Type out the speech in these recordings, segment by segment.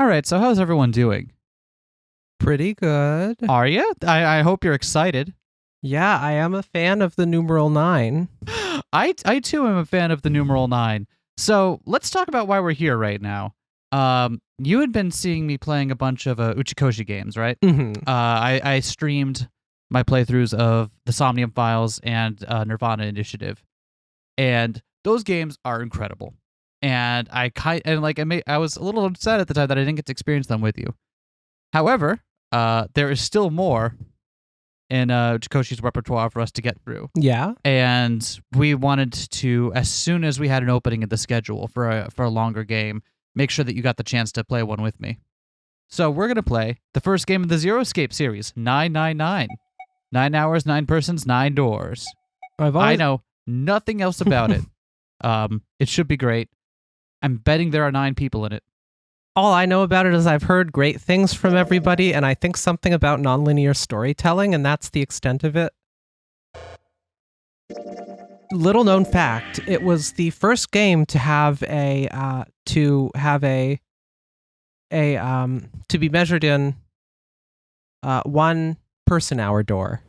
All right, so how's everyone doing? Pretty good. Are you? I hope you're excited. Yeah, I am a fan of the numeral 9. I too am a fan of the numeral 9. So let's talk about why we're here right now. You had been seeing me playing a bunch of Uchikoshi games, right? Mm-hmm. I streamed my playthroughs of the Somnium Files and Nirvana Initiative, and those games are incredible. And I was a little upset at the time that I didn't get to experience them with you. However, there is still more in Chikoshi's repertoire for us to get through. Yeah. And we wanted to, as soon as we had an opening in the schedule for a longer game, make sure that you got the chance to play one with me. So we're going to play the first game of the Zero Escape series, 999. 9 hours, 9 persons, 9 doors. I know nothing else about it. It should be great. I'm betting there are 9 people in it. All I know about it is I've heard great things from everybody, and I think something about nonlinear storytelling, and that's the extent of it. Little known fact: it was the first game to have to be measured in 1 person hour door,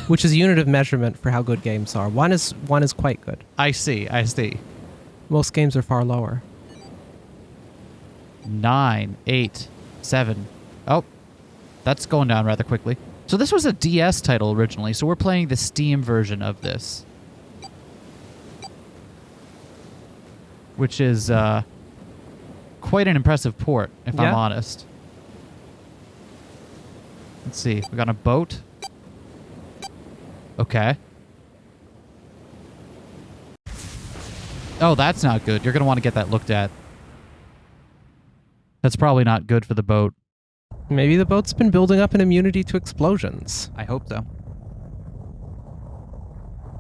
which is a unit of measurement for how good games are. One is quite good. I see. Most games are far lower. 9, 8, 7. Oh, that's going down rather quickly. So this was a DS title originally, so we're playing the Steam version of this, which is quite an impressive port, if I'm honest. Let's see. We got a boat. Okay. Oh, that's not good. You're going to want to get that looked at. That's probably not good for the boat. Maybe the boat's been building up an immunity to explosions. I hope so.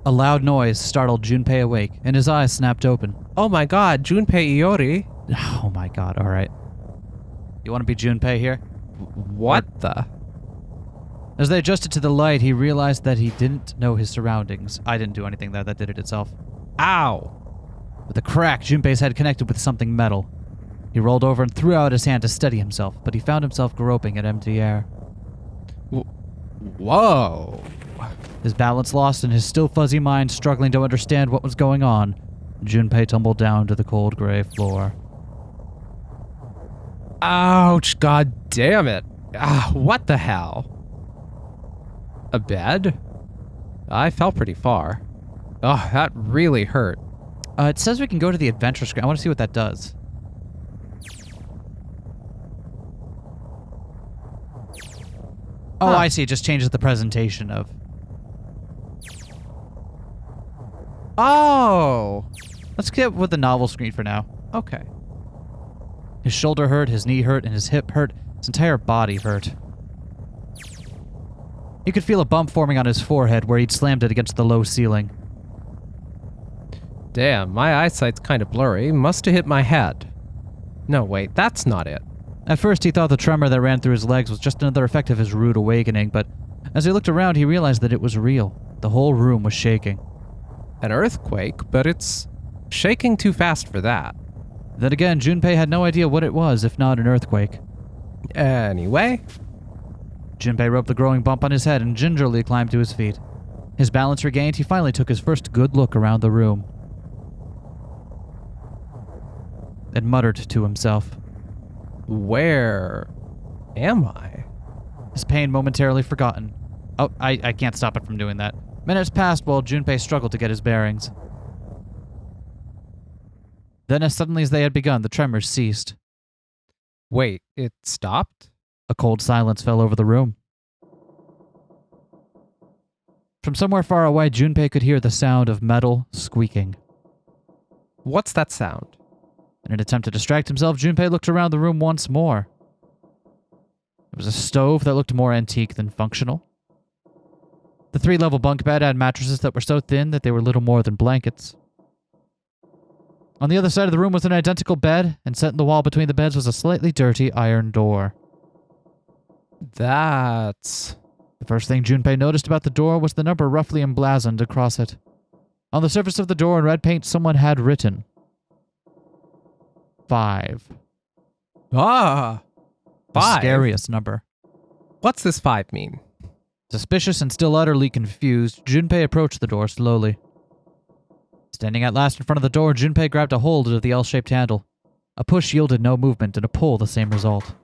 A loud noise startled Junpei awake, and his eyes snapped open. Oh my god, Junpei Iori. Oh my god, alright. You want to be Junpei here? What the? As they adjusted to the light, he realized that he didn't know his surroundings. I didn't do anything there, that did it itself. Ow! With a crack, Junpei's head connected with something metal. He rolled over and threw out his hand to steady himself, but he found himself groping at empty air. Whoa! His balance lost and his still fuzzy mind struggling to understand what was going on, Junpei tumbled down to the cold gray floor. Ouch, god damn it. What the hell? A bed? I fell pretty far. Oh, that really hurt. It says we can go to the adventure screen. I want to see what that does. Oh, I see. It just changes the presentation of... Oh! Let's get with the novel screen for now. Okay. His shoulder hurt, his knee hurt, and his hip hurt. His entire body hurt. He could feel a bump forming on his forehead where he'd slammed it against the low ceiling. Damn, my eyesight's kind of blurry. Must have hit my head. No, wait, that's not it. At first, he thought the tremor that ran through his legs was just another effect of his rude awakening, but as he looked around, he realized that it was real. The whole room was shaking. An earthquake, but it's shaking too fast for that. Then again, Junpei had no idea what it was, if not an earthquake. Anyway. Junpei rubbed the growing bump on his head and gingerly climbed to his feet. His balance regained, he finally took his first good look around the room. And muttered to himself. Where am I? His pain momentarily forgotten. Oh, I can't stop it from doing that. Minutes passed while Junpei struggled to get his bearings. Then, as suddenly as they had begun, the tremors ceased. Wait, it stopped? A cold silence fell over the room. From somewhere far away, Junpei could hear the sound of metal squeaking. What's that sound? In an attempt to distract himself, Junpei looked around the room once more. There was a stove that looked more antique than functional. The 3-level bunk bed had mattresses that were so thin that they were little more than blankets. On the other side of the room was an identical bed, and set in the wall between the beds was a slightly dirty iron door. That's... The first thing Junpei noticed about the door was the number roughly emblazoned across it. On the surface of the door in red paint, someone had written 5. Ah, The 5. scariest number. What's this 5 mean? Suspicious and still utterly confused, Junpei approached the door slowly. Standing at last in front of the door, Junpei grabbed a hold of the L-shaped handle. A push yielded no movement, and a pull the same result.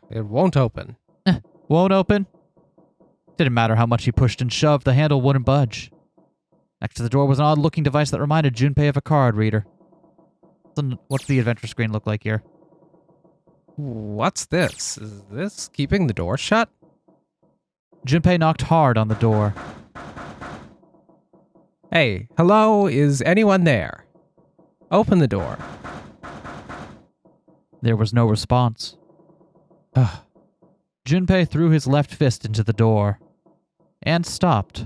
It won't open. Won't open? Didn't matter how much he pushed and shoved, the handle wouldn't budge. Next to the door was an odd-looking device that reminded Junpei of a card reader. What's the adventure screen look like here? What's this? Is this keeping the door shut? Junpei knocked hard on the door. Hey, hello, is anyone there? Open the door. There was no response. Ugh. Junpei threw his left fist into the door. And stopped.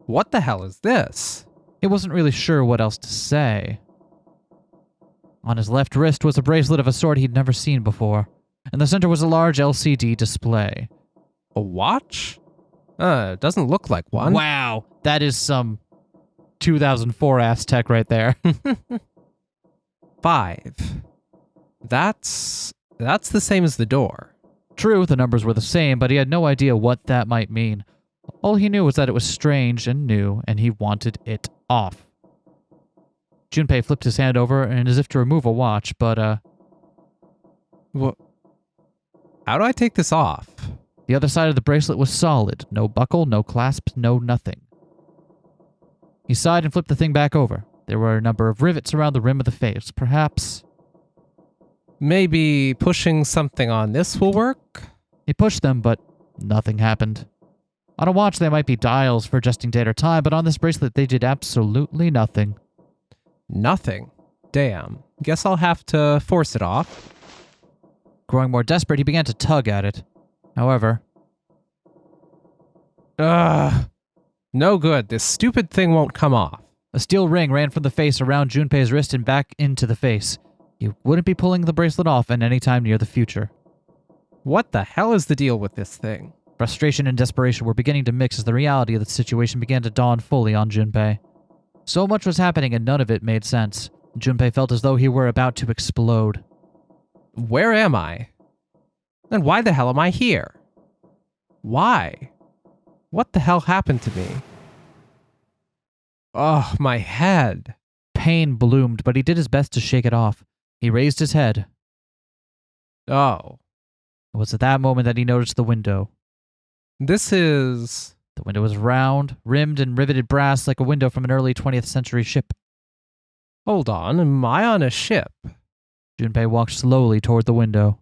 What the hell is this? He wasn't really sure what else to say. On his left wrist was a bracelet of a sort he'd never seen before. In the center was a large LCD display. A watch? It doesn't look like one. Wow, that is some 2004 ass tech right there. 5. That's the same as the door. True, the numbers were the same, but he had no idea what that might mean. All he knew was that it was strange and new, and he wanted it off. Junpei flipped his hand over and as if to remove a watch, but, What? How do I take this off? the other side of the bracelet was solid. No buckle, no clasp, no nothing. He sighed and flipped the thing back over. There were a number of rivets around the rim of the face. Perhaps Maybe pushing something on this will work? he pushed them, but nothing happened. On a watch, they might be dials for adjusting date or time, but on this bracelet, they did absolutely nothing. Nothing. Damn. Guess I'll have to force it off. Growing more desperate, he began to tug at it. However, no good. This stupid thing won't come off. a steel ring ran from the face around Junpei's wrist and back into the face. He wouldn't be pulling the bracelet off in any time near the future. What the hell is the deal with this thing? Frustration and desperation were beginning to mix as the reality of the situation began to dawn fully on Junpei. So much was happening and none of it made sense. Junpei felt as though he were about to explode. Where am I? And why the hell am I here? Why? What the hell happened to me? Oh, my head. Pain bloomed, but he did his best to shake it off. He raised his head. Oh. It was at that moment that he noticed the window. This is... The window was round, rimmed and riveted brass like a window from an early 20th century ship. Hold on, am I on a ship? Junpei walked slowly toward the window.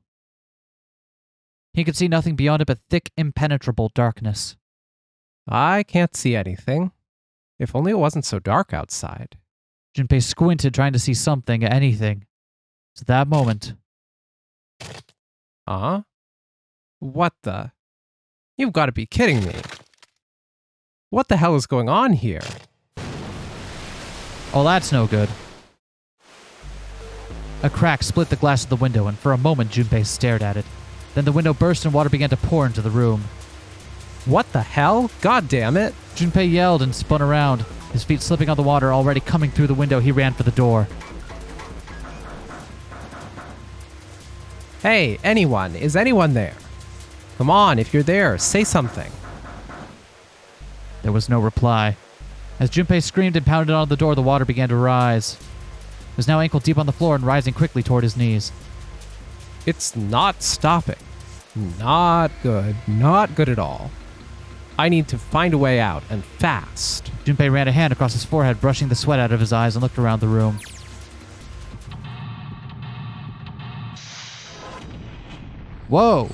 He could see nothing beyond it but thick, impenetrable darkness. I can't see anything. If only it wasn't so dark outside. Junpei squinted, trying to see something, anything. It's at that moment. What the? You've got to be kidding me. What the hell is going on here? Oh, that's no good. A crack split the glass of the window, and for a moment Junpei stared at it. Then the window burst and water began to pour into the room. What the hell? God damn it. Junpei yelled and spun around. His feet slipping on the water, already coming through the window, he ran for the door. Hey, anyone? Is anyone there? Come on, if you're there, say something. There was no reply. As Junpei screamed and pounded on the door, the water began to rise. It was now ankle deep on the floor and rising quickly toward his knees. It's not stopping. Not good. Not good at all. I need to find a way out, and fast. Junpei ran a hand across his forehead, brushing the sweat out of his eyes, and looked around the room. Whoa!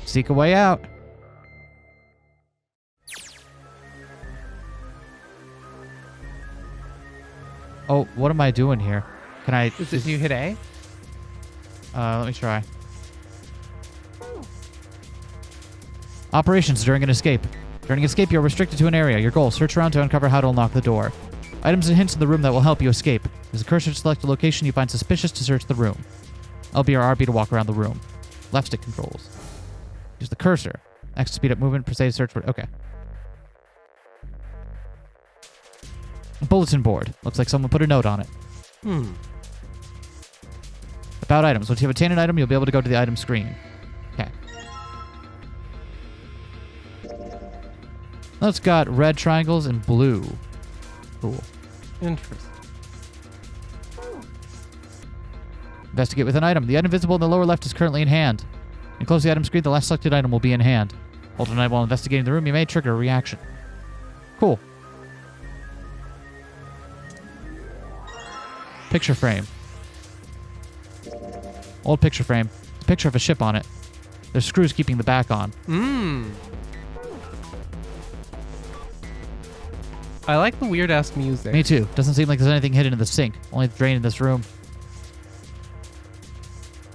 Seek a way out. Oh, what am I doing here? Can I... Did you hit A? Let me try. Operations during an escape. During escape, you're restricted to an area. Your goal, search around to uncover how to unlock the door. Items and hints in the room that will help you escape. Use the cursor to select a location you find suspicious to search the room. LB or RB to walk around the room. Left stick controls. Use the cursor. X to speed up movement, per se to search for... Okay. Bulletin board. Looks like someone put a note on it. About items. Once you have obtained an item, you'll be able to go to the item screen. Okay. It's got red triangles and blue. Cool. Interesting. Investigate with an item. The item visible in the lower left is currently in hand. And close the item screen, the last selected item will be in hand. Hold an item while investigating the room. You may trigger a reaction. Cool. Picture frame. Old picture frame. It's a picture of a ship on it. There's screws keeping the back on. I like the weird-ass music. Me too. Doesn't seem like there's anything hidden in the sink. Only the drain in this room.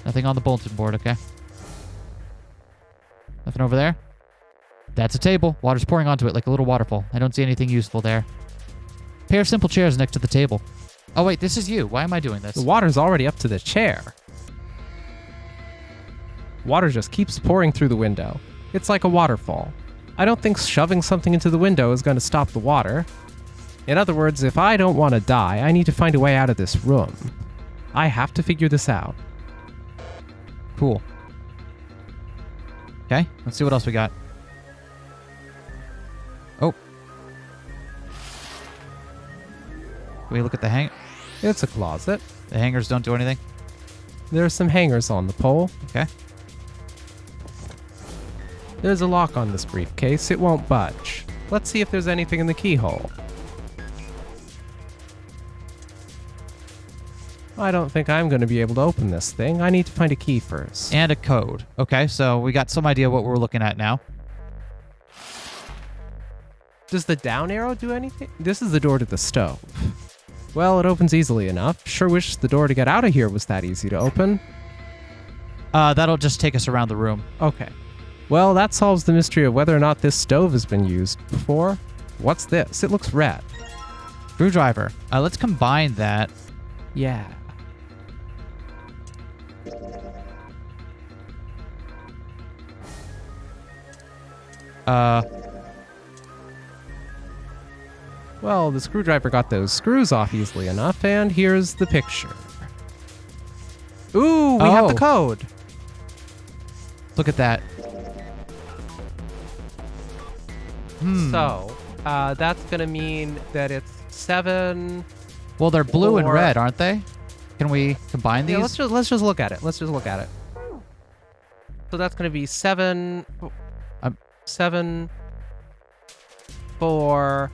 Nothing on the bulletin board, okay? Nothing over there? That's a table. Water's pouring onto it like a little waterfall. I don't see anything useful there. Pair of simple chairs next to the table. Oh wait, this is you. Why am I doing this? The water's already up to the chair. Water just keeps pouring through the window. It's like a waterfall. I don't think shoving something into the window is going to stop the water. In other words, if I don't want to die, I need to find a way out of this room. I have to figure this out. Cool. Okay, let's see what else we got. Oh. Can we look at the hang? It's a closet. The hangers don't do anything? There's some hangers on the pole. Okay. There's a lock on this briefcase. It won't budge. Let's see if there's anything in the keyhole. I don't think I'm going to be able to open this thing. I need to find a key first. And a code. Okay, so we got some idea what we're looking at now. Does the down arrow do anything? This is the door to the stove. Well, it opens easily enough. Sure wish the door to get out of here was that easy to open. That'll just take us around the room. Okay. Well, that solves the mystery of whether or not this stove has been used before. What's this? It looks red. Screwdriver. Let's combine that. Yeah. Well, the screwdriver got those screws off easily enough, and here's the picture. Ooh, we have the code. Look at that. So, that's going to mean that it's 7... Well, they're blue and 4. red, aren't they? Can we combine these? Yeah, let's just look at it. Let's just look at it. So that's going to be 7... 7... 4...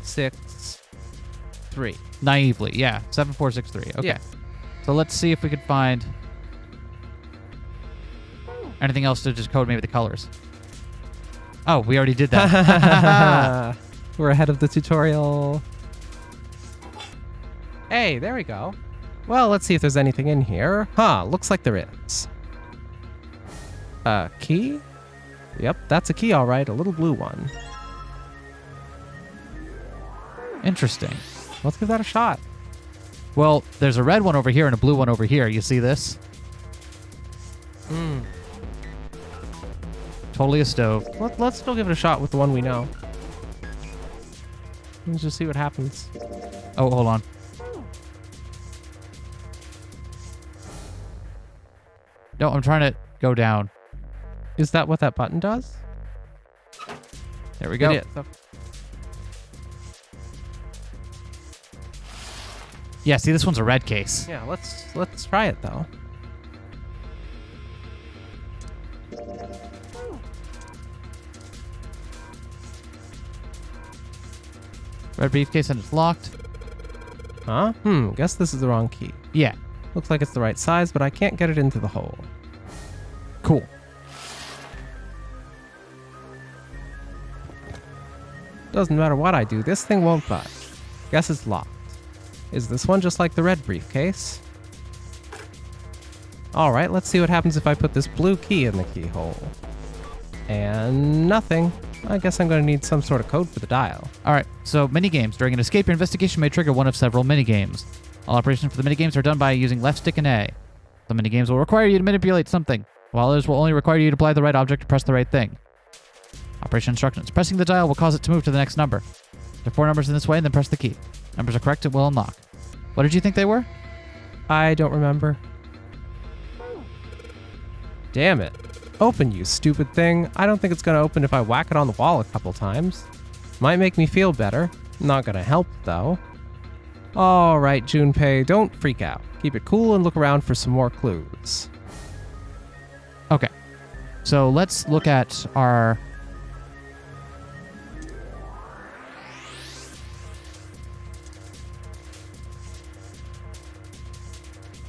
6... 3. Naively, yeah. 7463. Okay. Yeah. So let's see if we could find anything else to just code maybe the colors. Oh, we already did that. We're ahead of the tutorial. Hey, there we go. Well, let's see if there's anything in here. Huh, looks like there is. Key? Yep, that's a key, all right. A little blue one. Interesting. Let's give that a shot. Well, there's a red one over here and a blue one over here. You see this? Totally a stove. Let's still give it a shot with the one we know. Let's just see what happens. Oh, hold on. No, I'm trying to go down. Is that what that button does? There we go. It is. Yeah, see, this one's a red case. Yeah, let's try it though. Red briefcase and it's locked. Huh? Guess this is the wrong key. Yeah. Looks like it's the right size, but I can't get it into the hole. Cool. Doesn't matter what I do, this thing won't budge. Guess it's locked. Is this one just like the red briefcase? Alright, let's see what happens if I put this blue key in the keyhole. And nothing. I guess I'm going to need some sort of code for the dial. All right, so minigames. During an escape, your investigation may trigger one of several minigames. All operations for the minigames are done by using left stick and A. Some minigames will require you to manipulate something, while others will only require you to apply the right object to press the right thing. Operation instructions. Pressing the dial will cause it to move to the next number. There are 4 numbers in this way, and then press the key. Numbers are correct, it will unlock. What did you think they were? I don't remember. Damn it. Open, you stupid thing. I don't think it's gonna open if I whack it on the wall a couple times. Might make me feel better. Not gonna help, though. Alright, Junpei, don't freak out. Keep it cool and look around for some more clues. Okay. So let's look at our...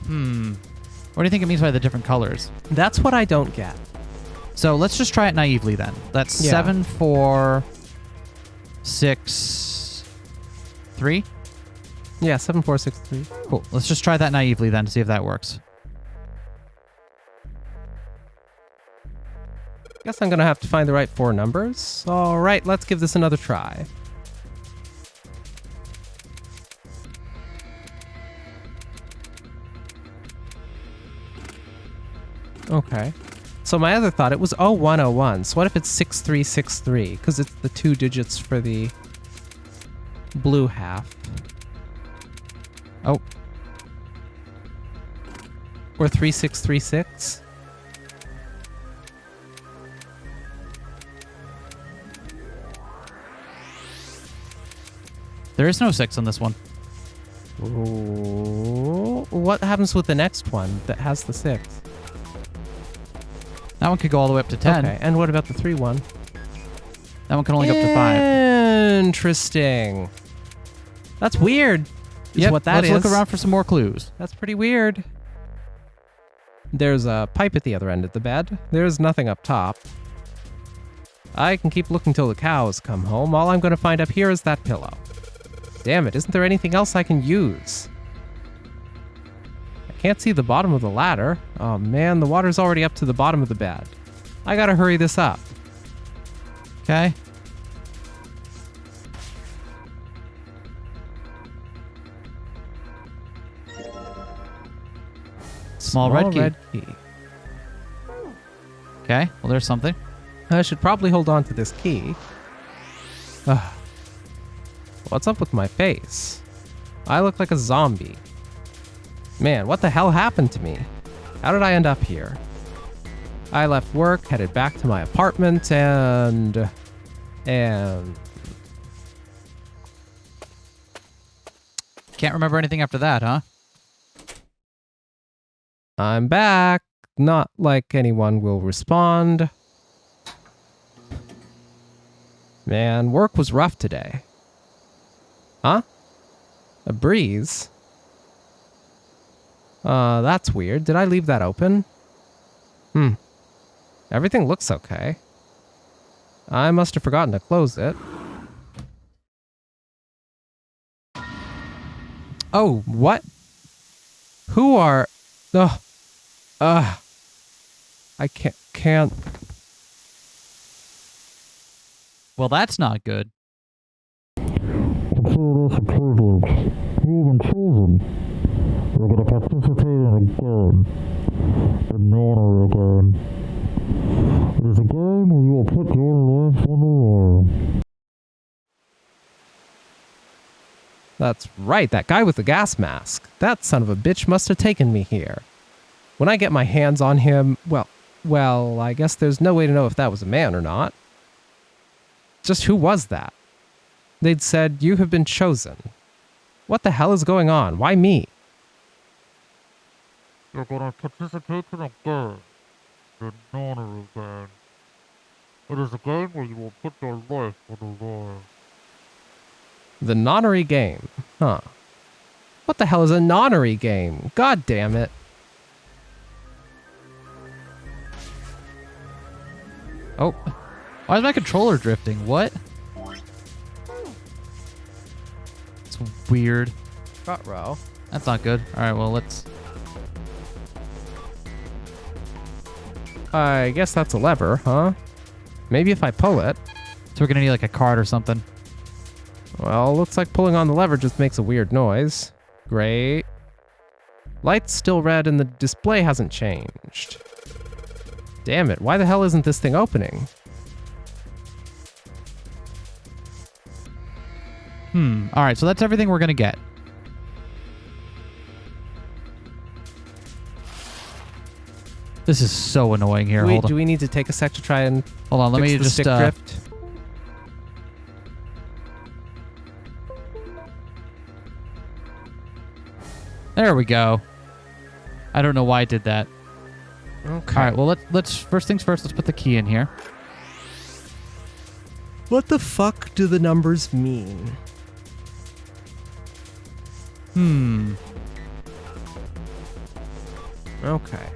What do you think it means by the different colors? That's what I don't get. So let's just try it naively then. That's 7, 4, 6, 3. Yeah, 7463. Cool. Let's just try that naively then to see if that works. Guess I'm gonna have to find the right 4 numbers. Alright, let's give this another try. Okay. So my other thought, it was 0101. So what if it's 6363? Because it's the 2 digits for the blue half. Oh. Or 3636? There is no 6 on this one. Ooh. What happens with the next one that has the 6? That one could go all the way up to 10. Okay, and what about the 3 one? That one can only go up to 5. Interesting. That's weird. Is Yep, what that let's is. look around for some more clues. That's pretty weird. There's a pipe at the other end of the bed. There's nothing up top. I can keep looking till the cows come home. All I'm going to find up here is that pillow. Damn it, isn't there anything else I can use? I can't see the bottom of the ladder. Oh man, the water's already up to the bottom of the bed. I gotta hurry this up. Okay. Small red key. Okay, well there's something. I should probably hold on to this key. Ugh. What's up with my face? I look like a zombie. Man, what the hell happened to me? How did I end up here? I left work, headed back to my apartment, and... Can't remember anything after that, huh? I'm back. Not like anyone will respond. Man, work was rough today. Huh? A breeze? That's weird. Did I leave that open? Everything looks okay. I must have forgotten to close it. Oh, what? Who are... I can't... Well, that's not good. Consider this a privilege. You've been chosen. You're going to participate in a game. An honorary game. It is a game where you will put your life on the line. That's right, that guy with the gas mask. That son of a bitch must have taken me here. When I get my hands on him, well, I guess there's no way to know if that was a man or not. Just who was that? They'd said, you have been chosen. What the hell is going on? Why me? You're going to participate in a game. The honorary game. It is a game where you will put your life on the line. The nonary game. Huh. What the hell is a nonary game? God damn it. Oh. Why is my controller drifting? What? It's weird. Ruh-roh. That's not good. Alright, well, let's... I guess that's a lever, huh? Maybe if I pull it. So we're gonna need like a card or something. Well, looks like pulling on the lever just makes a weird noise. Great. Light's still red and the display hasn't changed. Damn it, why the hell isn't this thing opening? All right, so that's everything we're going to get. This is so annoying here. Hold on. Do we need to take a sec to try and Hold on, let fix me the just stick drift? There we go. I don't know why I did that. Okay. All right, well, let's first things first, let's put the key in here. What the fuck do the numbers mean? Okay.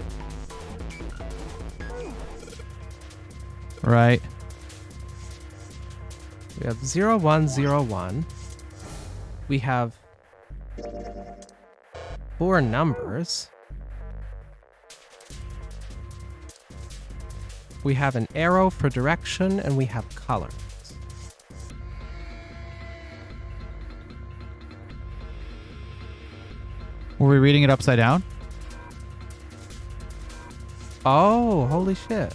Right. We have 0101. We have 4 numbers. We have an arrow for direction, and we have colors. Were we reading it upside down? Oh, holy shit.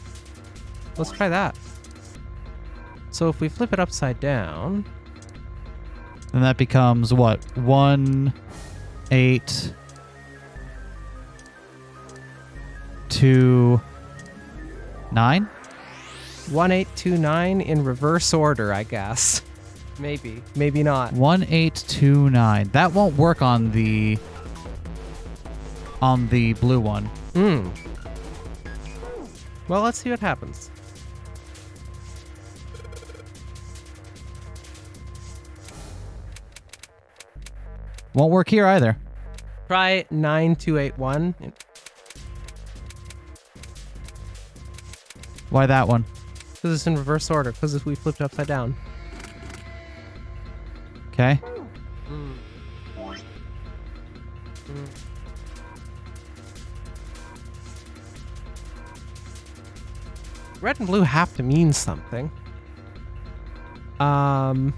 Let's try that. So if we flip it upside down... Then that becomes what? 1, 8, 2, 9? 1829 in reverse order, I guess. Maybe. Maybe not. 1829. That won't work on the blue one. Well, let's see what happens. Won't work here either. Try 9281. Why that one? Because it's in reverse order. Because we flipped upside down. Okay. Red and blue have to mean something. Hold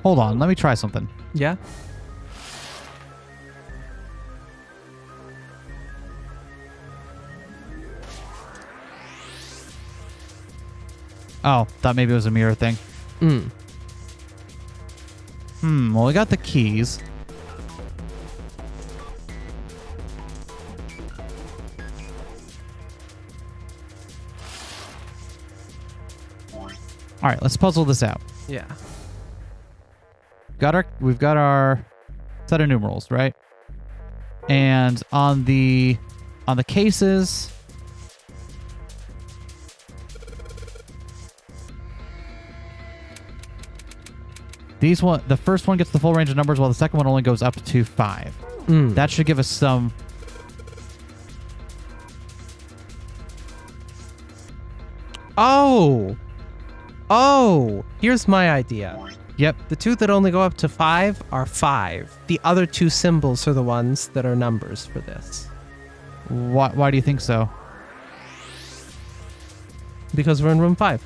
on, let me try something. Yeah. Oh, thought maybe it was a mirror thing. Well, we got the keys. All right, let's puzzle this out. Yeah. We've got our set of numerals, right? And on the cases, the first one gets the full range of numbers, while the second one only goes up to 5. That should give us some. Oh, here's my idea. Yep. The 2 that only go up to 5 are 5. The other 2 symbols are the ones that are numbers for this. Why do you think so? Because we're in room 5.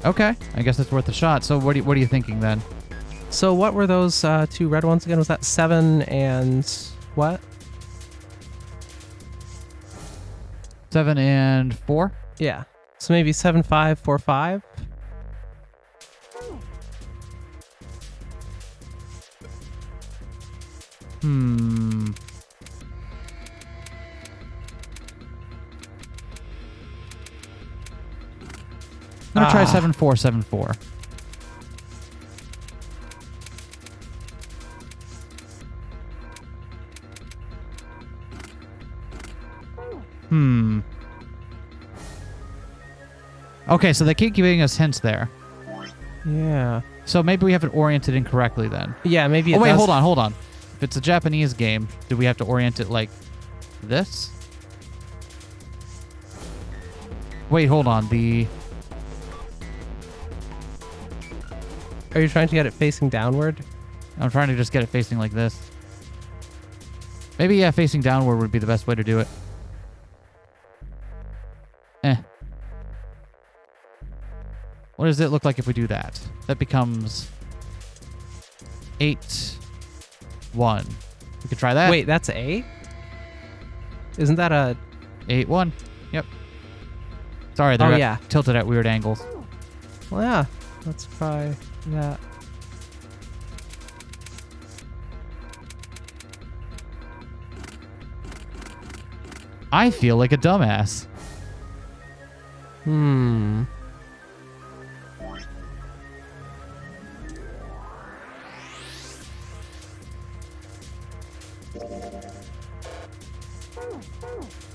Okay, I guess it's worth a shot. So what are you thinking then? So what were those 2 red ones again? Was that 7 and what? 7 and 4? Yeah. So maybe 7, 5, 4, 5. I'm gonna try 7, 4, 7, 4. Okay, so they keep giving us hints there. Yeah. So maybe we have it oriented incorrectly then. Yeah, maybe Oh, wait, hold on. If it's a Japanese game, do we have to orient it like this? Wait, hold on. Are you trying to get it facing downward? I'm trying to just get it facing like this. Maybe, yeah, facing downward would be the best way to do it. What does it look like if we do that? That becomes 8, 1. We could try that. Wait, that's 8? Isn't that a... 8, 1. Yep. Sorry, they're yeah. tilted at weird angles. Well, yeah. Let's try that. I feel like a dumbass.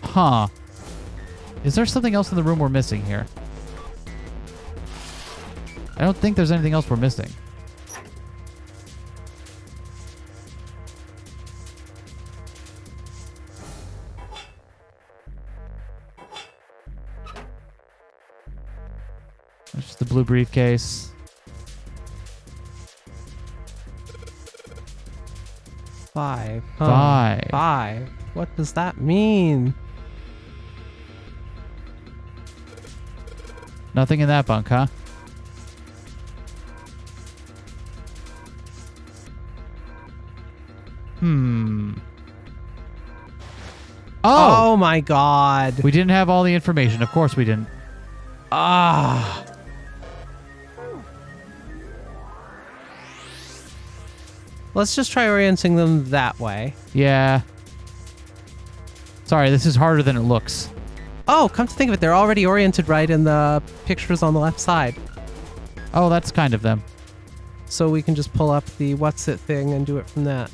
Huh. Is there something else in the room we're missing here? I don't think there's anything else we're missing. There's just the blue briefcase. Five. Five. What does that mean? Nothing in that bunk, huh? Oh my god. We didn't have all the information. Of course we didn't. Ah. Let's just try orienting them that way. Yeah. Sorry, this is harder than it looks. Oh, come to think of it, they're already oriented right in the pictures on the left side. Oh, that's kind of them. So we can just pull up the what's it thing and do it from that.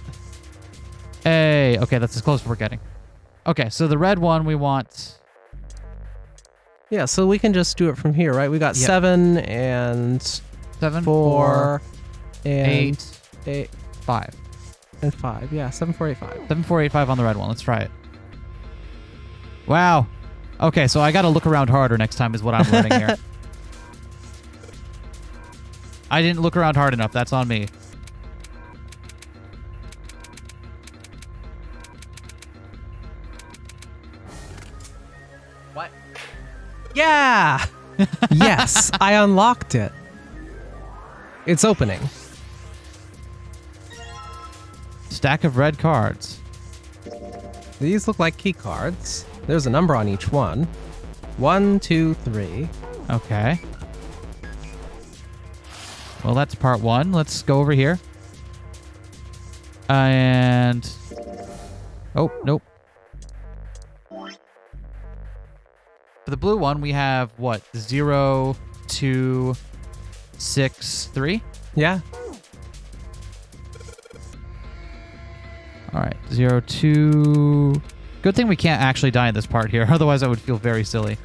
Hey, okay, that's as close as we're getting. Okay, so the red one we want... Yeah, so we can just do it from here, right? We got 7 and 7, 4 and 8, 5. And 5. Yeah, 7, 4, 8, 5. 7, 4, 8, 5 on the red one. Let's try it. Wow. Okay, so I got to look around harder next time is what I'm learning here. I didn't look around hard enough. That's on me. What? Yeah! Yes, I unlocked it. It's opening. Stack of red cards. These look like key cards. There's a number on each one. 1, 2, 3. Okay. Well, that's part 1. Let's go over here. And... Oh, nope. For the blue one, we have what? 0, 2, 6, 3? Yeah. All right. 0, 2... Good thing we can't actually die in this part here. Otherwise, I would feel very silly.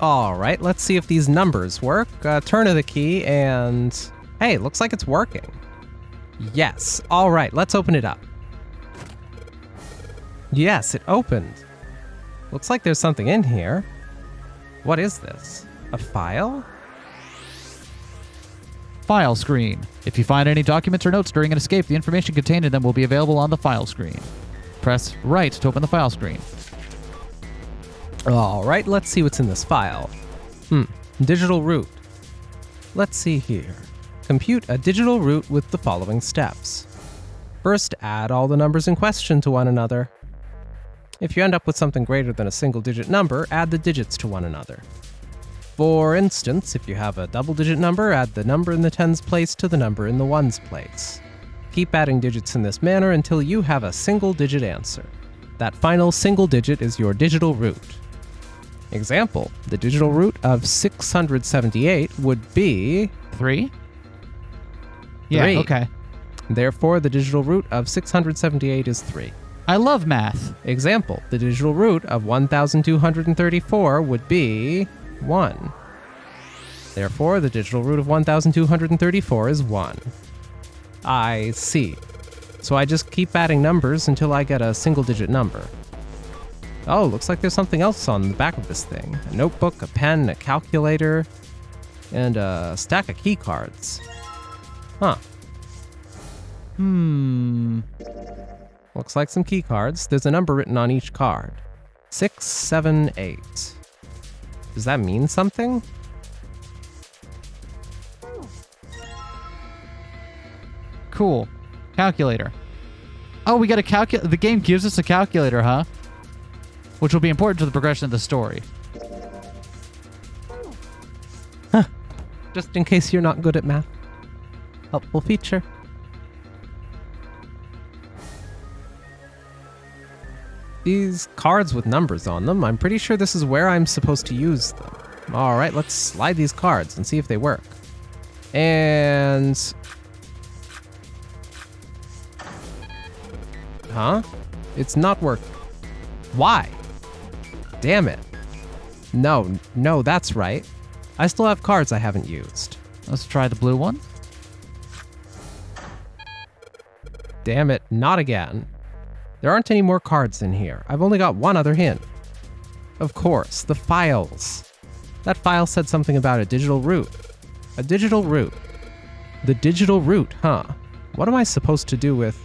All right, let's see if these numbers work. Turn of the key and... Hey, looks like it's working. Yes. All right, let's open it up. Yes, it opened. Looks like there's something in here. What is this? A file? File screen. If you find any documents or notes during an escape, the information contained in them will be available on the file screen. Press right to open the file screen. All right, let's see what's in this file. Digital route. Let's see here. Compute a digital route with the following steps. First, add all the numbers in question to one another. If you end up with something greater than a single-digit number, add the digits to one another. For instance, if you have a double-digit number, add the number in the tens place to the number in the ones place. Keep adding digits in this manner until you have a single-digit answer. That final single digit is your digital root. Example, the digital root of 678 would be... 3? Yeah, 3. okay. Therefore, the digital root of 678 is 3. I love math. Example, the digital root of 1234 would be 1. Therefore, the digital root of 1234 is 1. I see. So I just keep adding numbers until I get a single-digit number. Oh, looks like there's something else on the back of this thing. A notebook, a pen, a calculator, and a stack of key cards. Huh. Looks like some key cards. There's a number written on each card. 678. Does that mean something? Cool. Calculator. Oh, we got a calculator. The game gives us a calculator, huh? which will be important to the progression of the story. Just in case you're not good at math. Helpful feature. These cards with numbers on them, I'm pretty sure this is where I'm supposed to use them. Alright, let's slide these cards and see if they work. And... Huh? It's not working. Why? Damn it. No, that's right. I still have cards I haven't used. Let's try the blue one. Damn it, not again. There aren't any more cards in here. I've only got one other hint. Of course, the files. That file said something about a digital root. A digital root. The digital root, huh? What am I supposed to do with...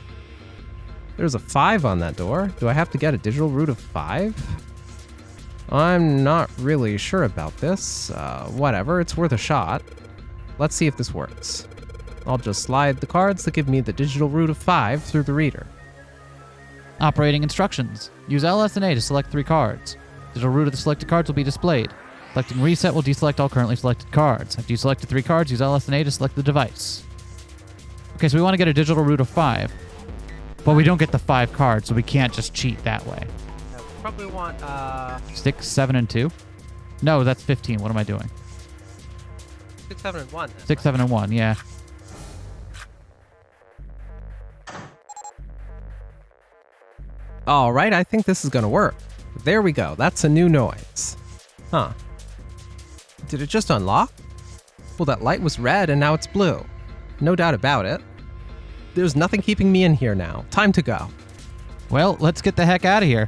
There's a 5 on that door. Do I have to get a digital root of 5? I'm not really sure about this. Whatever, it's worth a shot. Let's see if this works. I'll just slide the cards that give me the digital root of 5 through the reader. Operating instructions. Use LS and A to select 3 cards. Digital root of the selected cards will be displayed. Selecting reset will deselect all currently selected cards. After you selected 3 cards, use LS and A to select the device. Okay, so we want to get a digital root of 5. But we don't get the 5 cards, so we can't just cheat that way. Yeah, we probably want, 6, 7, and 2? No, that's 15. What am I doing? 6, 7, and 1. 6, 7, and 1, yeah. All right, I think this is gonna work. There we go. That's a new noise. Huh. Did it just unlock? Well, that light was red and now it's blue. No doubt about it. There's nothing keeping me in here now. Time to go. Well, let's get the heck out of here.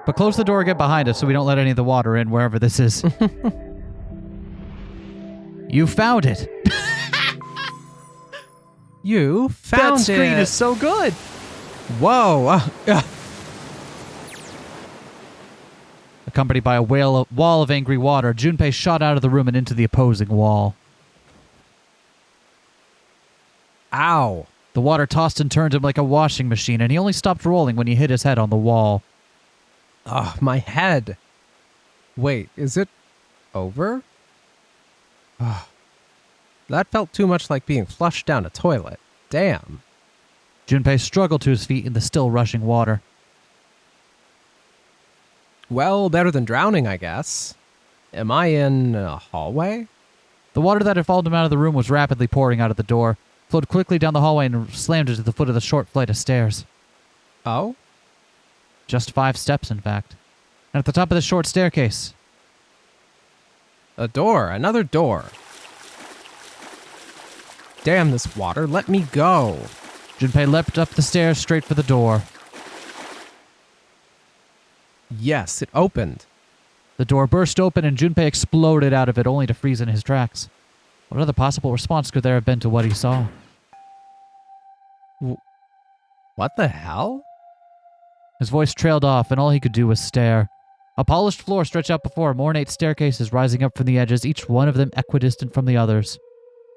But close the door again behind us so we don't let any of the water in wherever this is. You found it. You found that screen it. is so good. Whoa. Accompanied by a wall of angry water, Junpei shot out of the room and into the opposing wall. Ow. The water tossed and turned him like a washing machine, and he only stopped rolling when he hit his head on the wall. Ugh, my head. Wait, is it over? Ugh. That felt too much like being flushed down a toilet. Damn. Junpei struggled to his feet in the still rushing water. Well, better than drowning, I guess. Am I in a hallway? The water that had followed him out of the room was rapidly pouring out of the door, flowed quickly down the hallway and slammed into the foot of the short flight of stairs. Oh? Just 5 steps, in fact. And at the top of the short staircase. A door. Another door. Damn this water. Let me go. Junpei leapt up the stairs straight for the door. Yes, it opened. The door burst open and Junpei exploded out of it, only to freeze in his tracks. What other possible response could there have been to what he saw? What the hell? His voice trailed off, and all he could do was stare. A polished floor stretched out before him, ornate staircases rising up from the edges, each one of them equidistant from the others.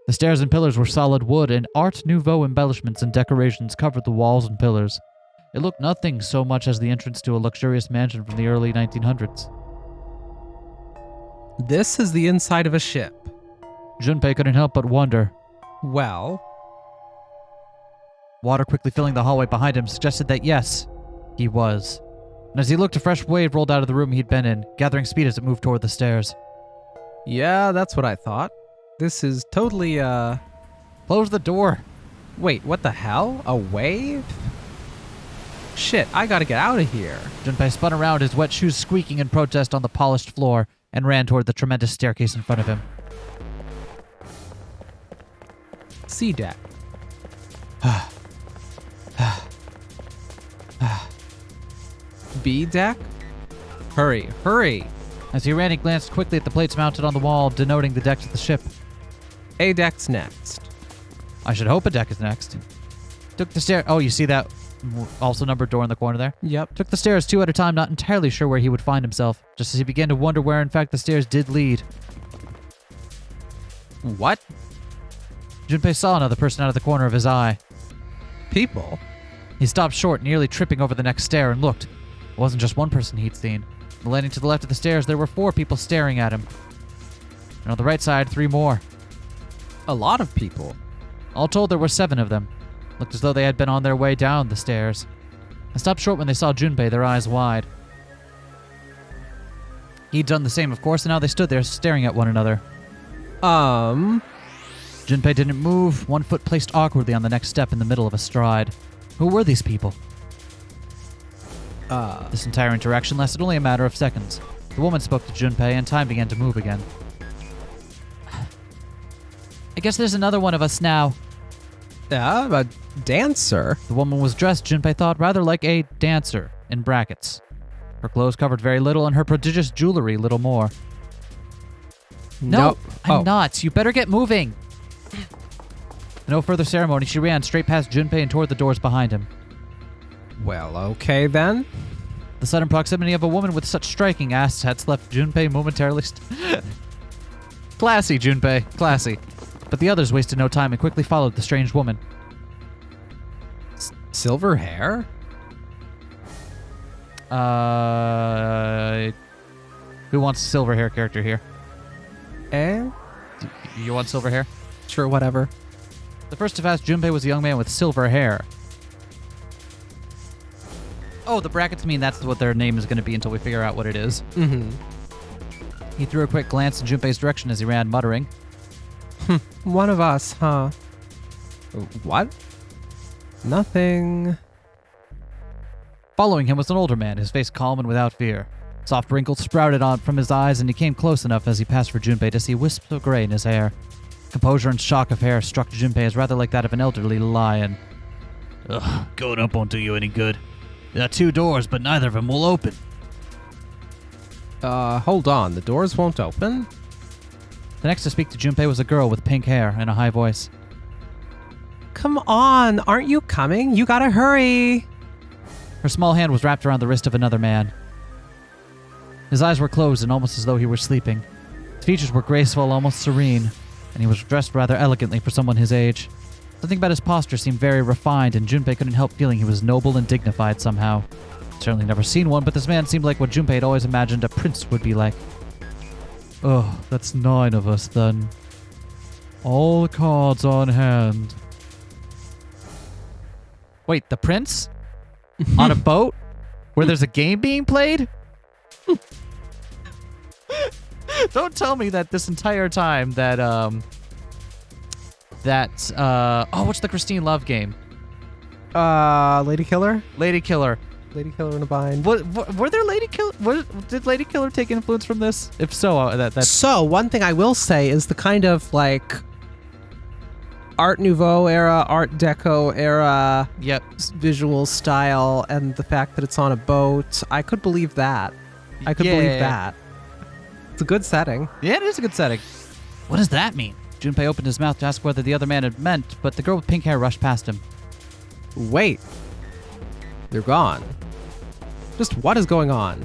The stairs and pillars were solid wood, and Art Nouveau embellishments and decorations covered the walls and pillars. It looked nothing so much as the entrance to a luxurious mansion from the early 1900s. This is the inside of a ship. Junpei couldn't help but wonder. Well, Water quickly filling the hallway behind him suggested that yes, he was. And as he looked, a fresh wave rolled out of the room he'd been in, gathering speed as it moved toward the stairs. yeah, that's what I thought. This is totally, Close the door. Wait, what the hell? A wave? Shit, I gotta get out of here. Junpei spun around, his wet shoes squeaking in protest on the polished floor, and ran toward the tremendous staircase in front of him. C deck. B deck? Hurry, hurry. As he ran, he glanced quickly at the plates mounted on the wall, denoting the decks of the ship. A deck's next. I should hope a deck is next. Took the stair. Oh, you see that also numbered door in the corner there? Yep. Took the stairs 2 at a time, not entirely sure where he would find himself, just as he began to wonder where, in fact, the stairs did lead. What? Junpei saw another person out of the corner of his eye. People? He stopped short, nearly tripping over the next stair, and looked. It wasn't just one person he'd seen. On the landing to the left of the stairs, there were 4 people staring at him. And on the right side, 3 more. A lot of people. All told, there were 7 of them. Looked as though they had been on their way down the stairs. I stopped short when they saw Junpei, their eyes wide. He'd done the same, of course, and now they stood there staring at one another. Junpei didn't move, one foot placed awkwardly on the next step in the middle of a stride. Who were these people? This entire interaction lasted only a matter of seconds. The woman spoke to Junpei, and time began to move again. I guess there's another one of us now. A dancer? The woman was dressed, Junpei thought, rather like a dancer, in brackets. Her clothes covered very little, and her prodigious jewelry little more. No, Nope. I'm not. You better get moving. No further ceremony, she ran straight past Junpei and toward the doors behind him. Well, okay then. The sudden proximity of a woman with such striking assets left Junpei momentarily Classy, Junpei. Classy. But the others wasted no time and quickly followed the strange woman. Silver hair? Who wants a silver hair character here? Eh? You want silver hair? Sure, whatever. The first to pass Junpei was a young man with silver hair. Oh, the brackets mean that's what their name is going to be until we figure out what it is. Mm-hmm. He threw a quick glance in Junpei's direction as he ran, muttering. One of us, huh? What? Nothing. Following him was an older man, his face calm and without fear. Soft wrinkles sprouted on from his eyes, and he came close enough as he passed for Junpei to see wisps of gray in his hair. Composure and shock of hair struck Junpei as rather like that of an elderly lion. Ugh, going up won't do you any good. There are 2 doors, but neither of them will open. Hold on. The doors won't open? The next to speak to Junpei was a girl with pink hair and a high voice. Come on. Aren't you coming? You gotta hurry. Her small hand was wrapped around the wrist of another man. His eyes were closed and almost as though he were sleeping. His features were graceful, almost serene, and he was dressed rather elegantly for someone his age. Something about his posture seemed very refined, and Junpei couldn't help feeling he was noble and dignified somehow. Certainly never seen one, but this man seemed like what Junpei had always imagined a prince would be like. Oh, that's 9 of us then. All the cards on hand. Wait, the prince? On a boat? Where there's a game being played? Don't tell me that this entire time that, what's the Christine Love game? Lady Killer? Lady Killer. Lady Killer in a bind. Were there Lady Killer? Did Lady Killer take influence from this? If so, that's... So, one thing I will say is the kind of, like, Art Nouveau era, Art Deco era Yep. visual style, and the fact that it's on a boat. I could believe that. I could believe that. It's a good setting. Yeah, it is a good setting. What does that mean? Junpei opened his mouth to ask whether the other man had meant, but the girl with pink hair rushed past him. Wait. They're gone. Just what is going on?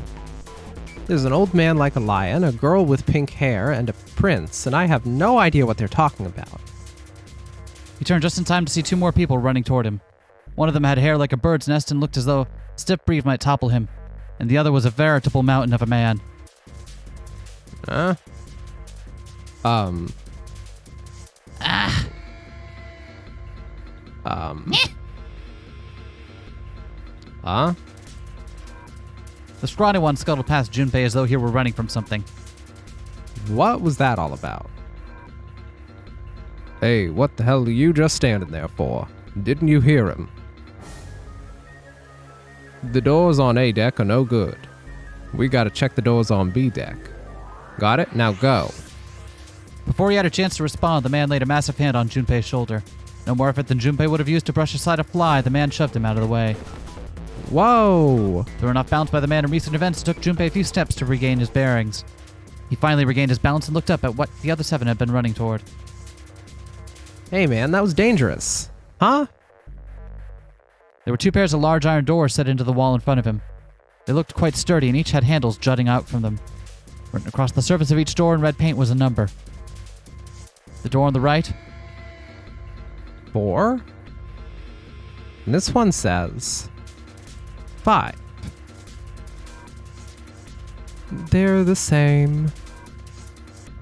There's an old man like a lion, a girl with pink hair, and a prince, and I have no idea what they're talking about. He turned just in time to see 2 more people running toward him. One of them had hair like a bird's nest and looked as though a stiff breeze might topple him, and the other was a veritable mountain of a man. Huh? Huh? The scrawny one scuttled past Junpei as though he were running from something. What was that all about? Hey, what the hell are you just standing there for? Didn't you hear him? The doors on A deck are no good. We gotta check the doors on B deck. Got it? Now go. Before he had a chance to respond, the man laid a massive hand on Junpei's shoulder. No more effort than Junpei would have used to brush aside a fly, the man shoved him out of the way. Whoa! Thrown off balance by the man in recent events, it took Junpei a few steps to regain his bearings. He finally regained his balance and looked up at what the other 7 had been running toward. Hey man, that was dangerous. Huh? There were 2 pairs of large iron doors set into the wall in front of him. They looked quite sturdy and each had handles jutting out from them. Written across the surface of each door in red paint was a number. The door on the right? 4? And this one says 5. They're the same.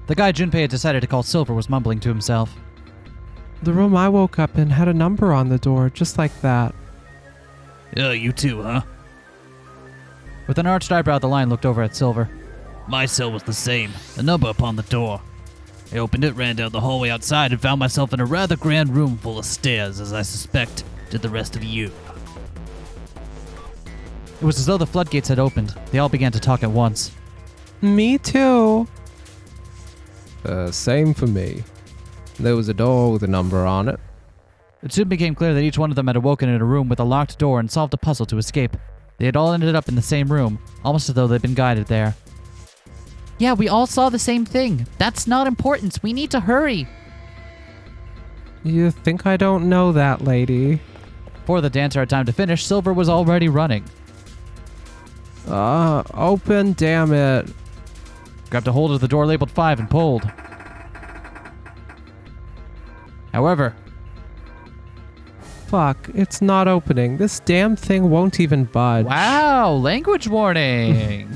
The guy Junpei had decided to call Silver was mumbling to himself. The room I woke up in had a number on the door, just like that. You too, huh? With an arched eyebrow, the lion looked over at Silver. My cell was the same. The number upon the door. I opened it, ran down the hallway outside, and found myself in a rather grand room full of stairs, as I suspect did the rest of you. It was as though the floodgates had opened. They all began to talk at once. Me too. Same for me. There was a door with a number on it. It soon became clear that each one of them had awoken in a room with a locked door and solved a puzzle to escape. They had all ended up in the same room, almost as though they'd been guided there. Yeah, we all saw the same thing. That's not important. We need to hurry. You think I don't know that, lady? Before the dancer had time to finish, Silver was already running. Open, damn it. Grabbed a hold of the door labeled 5 and pulled. However, Fuck, it's not opening. This damn thing won't even budge. wow, language warning.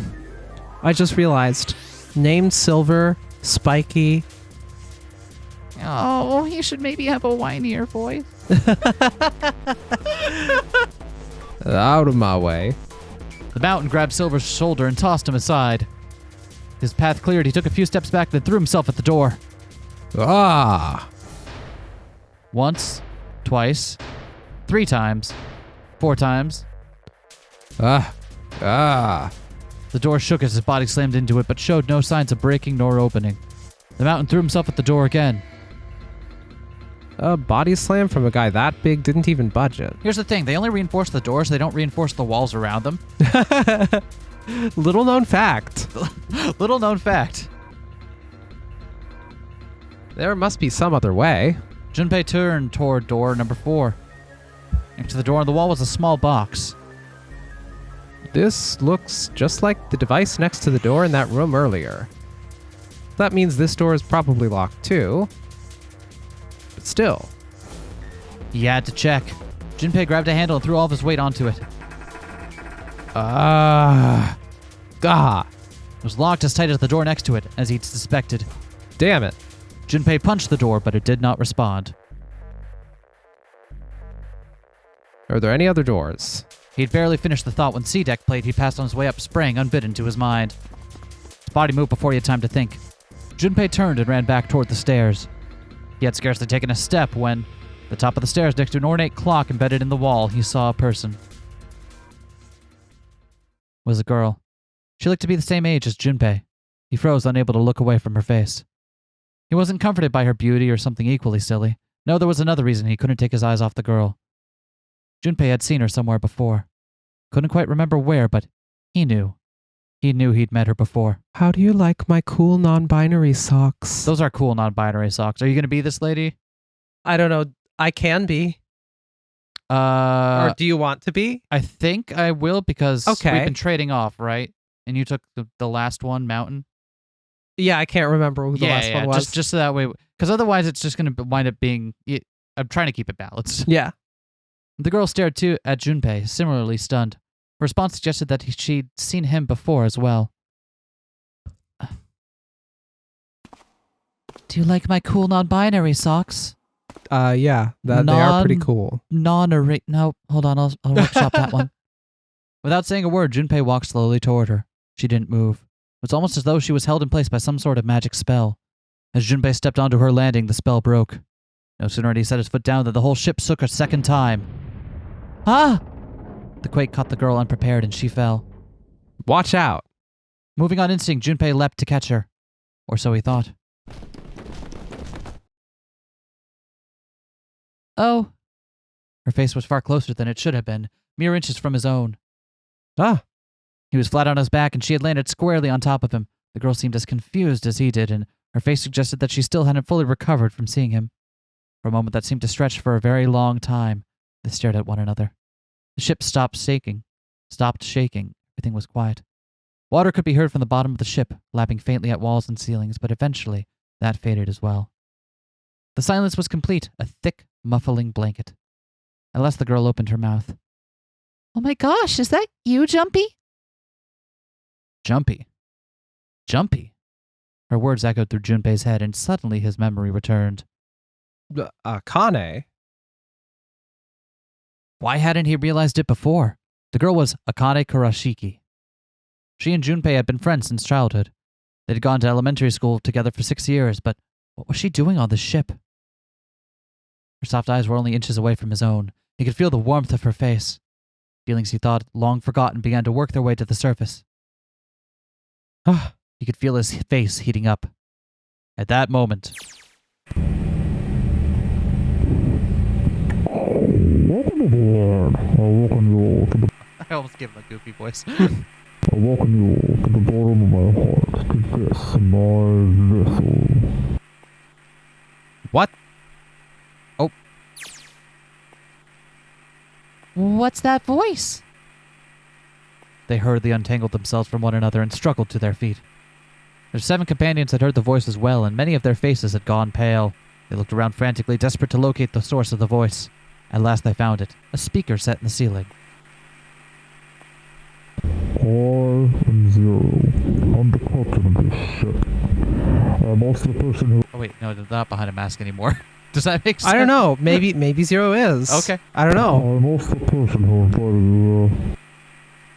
I just realized. Named Silver, spiky. Oh, he should maybe have a whinier voice. Out of my way. The mountain grabbed Silver's shoulder and tossed him aside. His path cleared, he took a few steps back, then threw himself at the door. Ah! Once, twice, 3 times, 4 times. Ah! The door shook as his body slammed into it, but showed no signs of breaking nor opening. The mountain threw himself at the door again. A body slam from a guy that big didn't even budge it. Here's the thing, they only reinforce the doors, they don't reinforce the walls around them. Little known fact. Little known fact. There must be some other way. Junpei turned toward door number 4. Next to the door on the wall was a small box. This looks just like the device next to the door in that room earlier. That means this door is probably locked too. But still. He had to check. Junpei grabbed a handle and threw all of his weight onto it. Gah. It was locked as tight as the door next to it, as he'd suspected. Damn it. Junpei punched the door, but it did not respond. Are there any other doors? He'd barely finished the thought when C-Deck played he'd passed on his way up, sprang unbidden to his mind. His body moved before he had time to think. Junpei turned and ran back toward the stairs. He had scarcely taken a step when, at the top of the stairs next to an ornate clock embedded in the wall, he saw a person. It was a girl. She looked to be the same age as Junpei. He froze, unable to look away from her face. He wasn't comforted by her beauty or something equally silly. No, there was another reason he couldn't take his eyes off the girl. Junpei had seen her somewhere before. Couldn't quite remember where, but he knew. He knew he'd met her before. How do you like my cool non-binary socks? Those are cool non-binary socks. Are you going to be this lady? I don't know. I can be. Or do you want to be? I think I will because Okay. we've been trading off, right? And you took the last one, Mountain? Yeah, I can't remember who the last one was. Just so that way, because otherwise it's just going to wind up being... I'm trying to keep it balanced. Yeah. The girl stared too at Junpei, similarly stunned. Her response suggested that she'd seen him before as well. Do you like my cool non-binary socks? Yeah, they are pretty cool. No, hold on, I'll workshop that one. Without saying a word, Junpei walked slowly toward her. She didn't move. It was almost as though she was held in place by some sort of magic spell. As Junpei stepped onto her landing, the spell broke. No sooner had he set his foot down than the whole ship shook a second time. Ah! The quake caught the girl unprepared and she fell. Watch out. Moving on instinct, Junpei leapt to catch her. Or so he thought. Oh. Her face was far closer than it should have been, mere inches from his own. Ah. He was flat on his back and she had landed squarely on top of him. The girl seemed as confused as he did, and her face suggested that she still hadn't fully recovered from seeing him. For a moment that seemed to stretch for a very long time, they stared at one another. The ship stopped shaking. Everything was quiet. Water could be heard from the bottom of the ship, lapping faintly at walls and ceilings, but eventually that faded as well. The silence was complete, a thick, muffling blanket. At last the girl opened her mouth. Oh my gosh, is that you, Jumpy? Jumpy. Junpei. Her words echoed through Junpei's head, and suddenly his memory returned. Akane? Why hadn't he realized it before? The girl was Akane Kurashiki. She and Junpei had been friends since childhood. They'd gone to elementary school together for 6 years, but what was she doing on this ship? Her soft eyes were only inches away from his own. He could feel the warmth of her face. Feelings he thought long forgotten began to work their way to the surface. He could feel his face heating up. At that moment, Welcome aboard. I welcome you all to the I almost gave him a goofy voice. I welcome you all to the bottom of my heart to this my vessel. What? What's that voice? They hurriedly untangled themselves from one another and struggled to their feet. Their 7 companions had heard the voice as well, and many of their faces had gone pale. They looked around frantically, desperate to locate the source of the voice. At last they found it, a speaker set in the ceiling. I am Zero. I'm the captain of this ship. I'm also the person who... Oh wait, no, they're not behind a mask anymore. Does that make sense? I don't know. Maybe Zero is. Okay. I don't know. I'm also the person who invited you.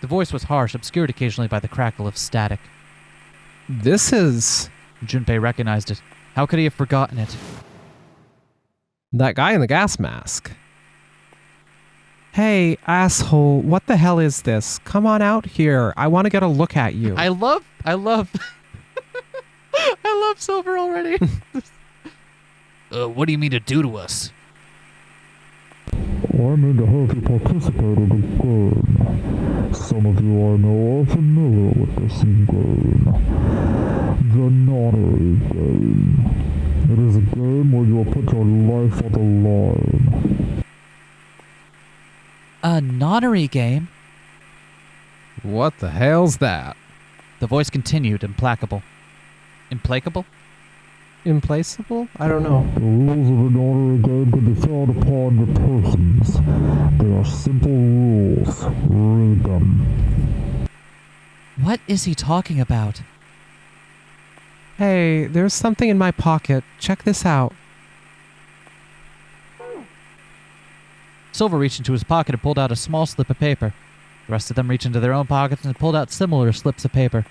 The voice was harsh, obscured occasionally by the crackle of static. This is Junpei recognized it. How could he have forgotten it? that guy in the gas mask. Hey, asshole, what the hell is this? Come on out here. I want to get a look at you. I love I love Silver already. What do you mean to do to us? I mean to have you participate in the game. Some of you I know are familiar with this game. The Nonary game. It is a game where you will put your life on the line. A nonary game? What the hell's that? The voice continued, implacable. Implacable? Implaceable? I don't know. The rules of the Nonary game can be found upon your persons. They are simple rules. Read them. What is he talking about? Hey, there's something in my pocket. Check this out. Silver reached into his pocket and pulled out a small slip of paper. The rest of them reached into their own pockets and pulled out similar slips of paper.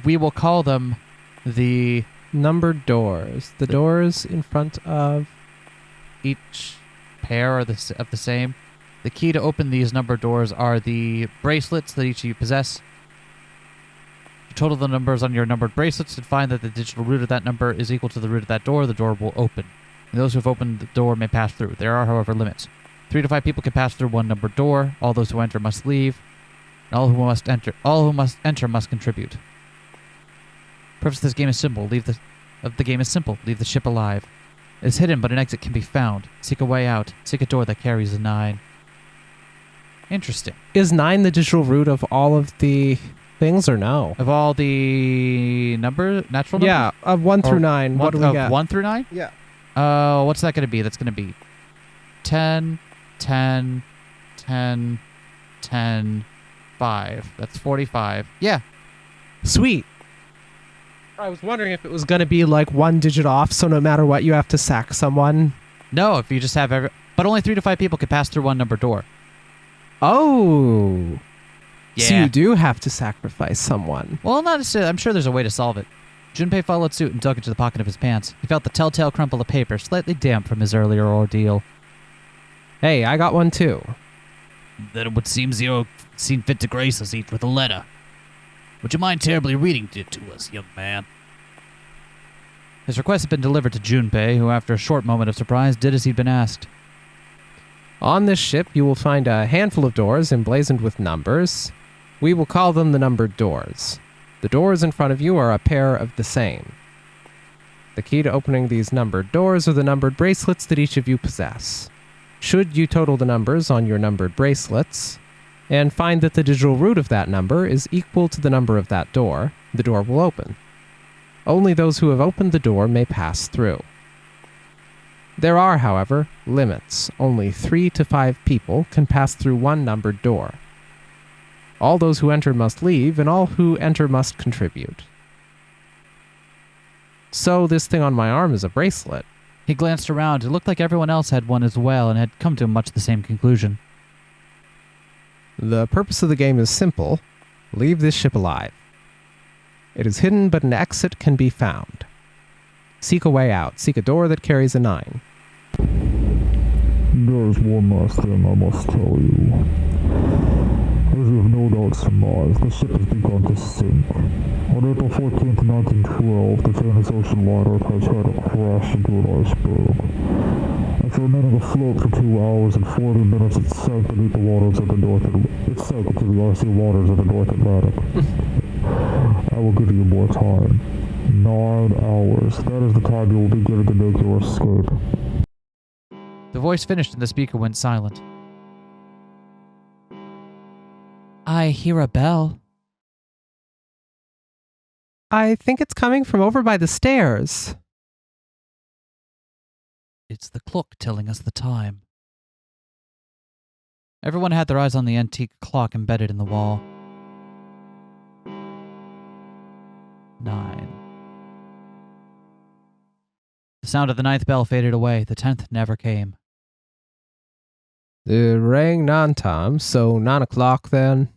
We will call them the Numbered doors. The doors in front of... each pair are of the same. The key to open these numbered doors are the bracelets that each of you possess. You total the numbers on your numbered bracelets and find that the digital root of that number is equal to the root of that door. The door will open. And those who have opened the door may pass through. There are, however, limits. 3 to 5 people can pass through one numbered door. All those who enter must leave. And all who must enter must contribute. Purpose of this game is simple. Leave the ship alive. It is hidden, but an exit can be found. Seek a way out. Seek a door that carries a 9. Interesting. Is 9 the digital root of all of the things or no? Of all the natural numbers? Yeah, of 1 through 9. What do we got? 1 through 9? Yeah. What's that going to be? That's going to be 10, 10, 10, 10, 5. That's 45. Yeah. Sweet. I was wondering if it was going to be like 1 digit off, so no matter what, you have to sack someone. No, if you just have but only 3 to 5 people can pass through one number door. Oh. Yeah. So you do have to sacrifice someone. Well, not necessarily. I'm sure there's a way to solve it. Junpei followed suit and dug into the pocket of his pants. He felt the telltale crumple of paper, slightly damp from his earlier ordeal. Hey, I got one too. Then it would seem Zero seen fit to grace us each with a letter. Would you mind terribly reading it to us, young man? His request had been delivered to Junpei, who after a short moment of surprise did as he'd been asked. On this ship, you will find a handful of doors emblazoned with numbers. We will call them the numbered doors. The doors in front of you are a pair of the same. The key to opening these numbered doors are the numbered bracelets that each of you possess. Should you total the numbers on your numbered bracelets and find that the digital root of that number is equal to the number of that door, the door will open. Only those who have opened the door may pass through. There are, however, limits. Only 3 to 5 people can pass through one numbered door. All those who enter must leave, and all who enter must contribute. So this thing on my arm is a bracelet. He glanced around. It looked like everyone else had one as well and had come to much the same conclusion. The purpose of the game is simple. Leave this ship alive. It is hidden, but an exit can be found. Seek a way out. Seek a door that carries a 9. There's one last thing I must tell you. As you have no doubt surmised, the ship has begun to sink. On April 14th, 1912, the Transocean liner Titanic crashed into an iceberg. After remaining afloat for 2 hours and 40 minutes, it sank beneath the waters of the It sank into the icy waters of the North Atlantic. I will give you more time. 9 hours. That is the time you will be given to make your escape. The voice finished and the speaker went silent. I hear a bell. I think it's coming from over by the stairs. It's the clock telling us the time. Everyone had their eyes on the antique clock embedded in the wall. 9. The sound of the 9th bell faded away. The 10th never came. It rang 9 times, so 9 o'clock then.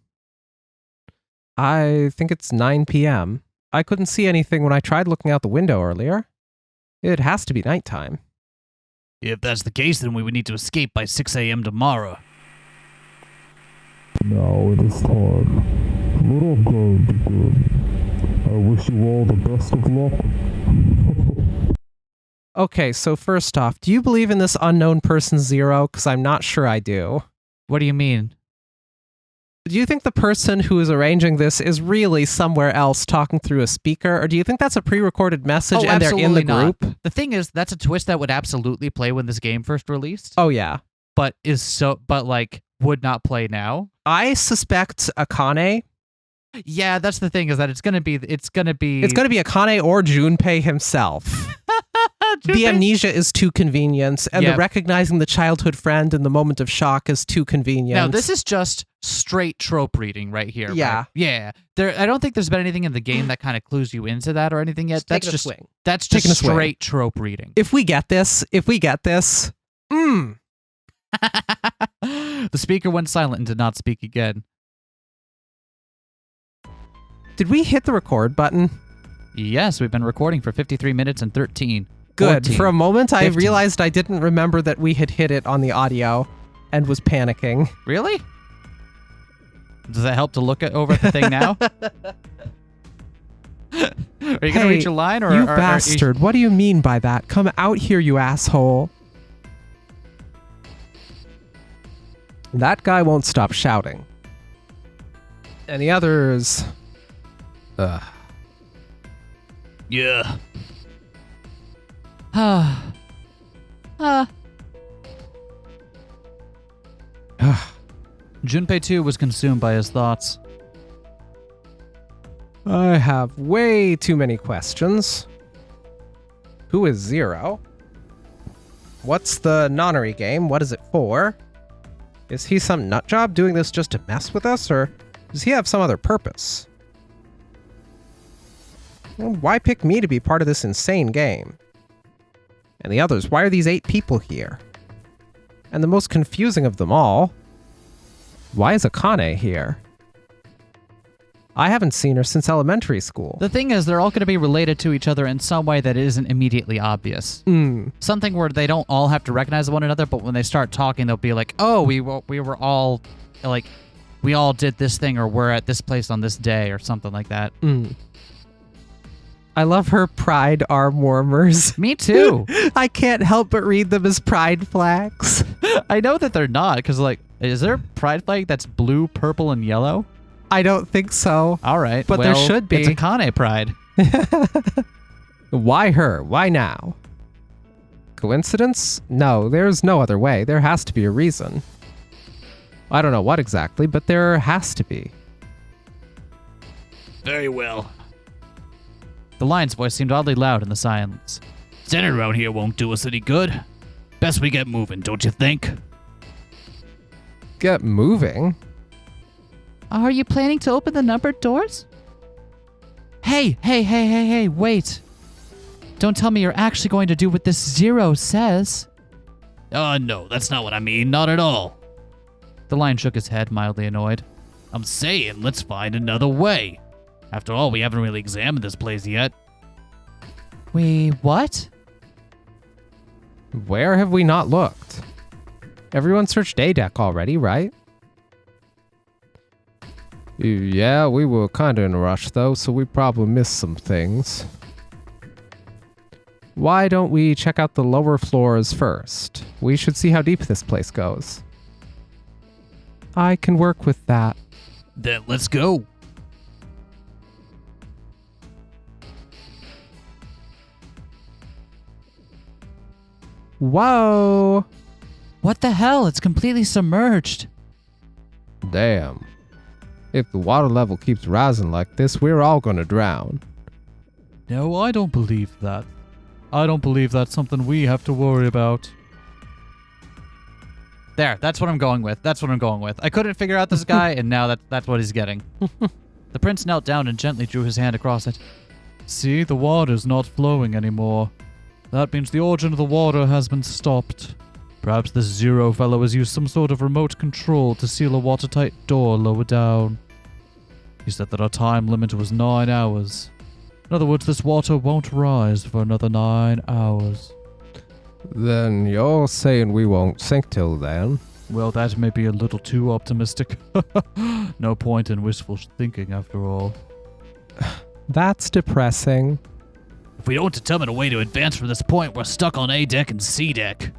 I think it's 9 p.m. I couldn't see anything when I tried looking out the window earlier. It has to be nighttime. If that's the case, then we would need to escape by 6 a.m. tomorrow. Now it is time. Let our game begin. I wish you all the best of luck. Okay, so first off, do you believe in this unknown person Zero? Because I'm not sure I do. What do you mean? Do you think the person who is arranging this is really somewhere else talking through a speaker, or do you think that's a pre-recorded message and they're in the absolutely not. group? The thing is, that's a twist that would absolutely play when this game first released, Oh yeah. but would not play now. I suspect Akane. Yeah, that's the thing, is that it's gonna be It's going to be Akane or Junpei himself. The amnesia is too convenient, and the recognizing the childhood friend in the moment of shock is too convenient. Now, this is just straight trope reading right here. Yeah. Right? Yeah. I don't think there's been anything in the game that kind of clues you into that or anything yet. That's just straight trope reading. If we get this, The speaker went silent and did not speak again. Did we hit the record button? Yes, we've been recording for 53 minutes and 13. Good. 14, For a moment, 15. I realized I didn't remember that we had hit it on the audio and was panicking. Really? Does that help to look over at the thing now? Are you going to reach a line? You bastard. What do you mean by that? Come out here, you asshole. That guy won't stop shouting. And the others... Yeah. Junpei too was consumed by his thoughts. I have way too many questions. Who is Zero? What's the nonary game? What is it for? Is he some nutjob doing this just to mess with us, or does he have some other purpose? Why pick me to be part of this insane game? And the others, why are these 8 people here? And the most confusing of them all, why is Akane here? I haven't seen her since elementary school. The thing is, they're all going to be related to each other in some way that isn't immediately obvious. Something where they don't all have to recognize one another, but when they start talking, they'll be like, oh, we were all, like, we all did this thing, or we're at this place on this day, or something like that. I love her pride arm warmers. Me too. I can't help but read them as pride flags. I know that they're not, because, like, is there a pride flag that's blue, purple, and yellow? I don't think so. All right. But there should be. It's Akane pride. Why her? Why now? Coincidence? No, there's no other way. There has to be a reason. I don't know what exactly, but there has to be. Very well. The lion's voice seemed oddly loud in the silence. Standing around here won't do us any good. Best we get moving, don't you think? Get moving? Are you planning to open the numbered doors? Hey, wait. Don't tell me you're actually going to do what this 0 says. No, that's not what I mean. Not at all. The lion shook his head, mildly annoyed. I'm saying let's find another way. After all, we haven't really examined this place yet. What? Where have we not looked? Everyone searched A deck already, right? Yeah, we were kind of in a rush though, so we probably missed some things. Why don't we check out the lower floors first? We should see how deep this place goes. I can work with that. Then let's go. Whoa! What the hell? It's completely submerged. Damn. If the water level keeps rising like this, we're all gonna drown. No, I don't believe that. I don't believe that's something we have to worry about. There, that's what I'm going with. I couldn't figure out this guy, and now that's what he's getting. The prince knelt down and gently drew his hand across it. See, the water's not flowing anymore. That means the origin of the water has been stopped. Perhaps this 0 fellow has used some sort of remote control to seal a watertight door lower down. He said that our time limit was 9 hours. In other words, this water won't rise for another 9 hours. Then you're saying we won't sink till then? Well, that may be a little too optimistic. No point in wishful thinking, after all. That's depressing. If we don't determine a way to advance from this point, we're stuck on A deck and C deck.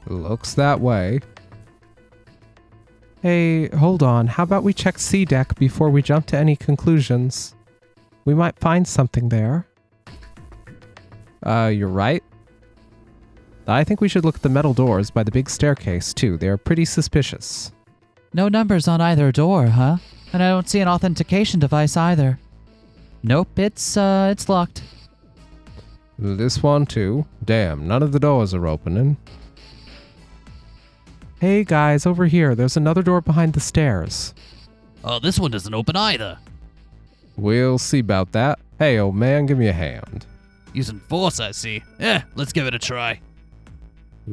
Looks that way. Hey, hold on. How about we check C deck before we jump to any conclusions? We might find something there. You're right. I think we should look at the metal doors by the big staircase, too. They're pretty suspicious. No numbers on either door, huh? And I don't see an authentication device either. Nope, it's locked. This one, too. Damn, none of the doors are opening. Hey, guys, over here. There's another door behind the stairs. Oh, this one doesn't open either. We'll see about that. Hey, old man, give me a hand. Using force, I see. Let's give it a try.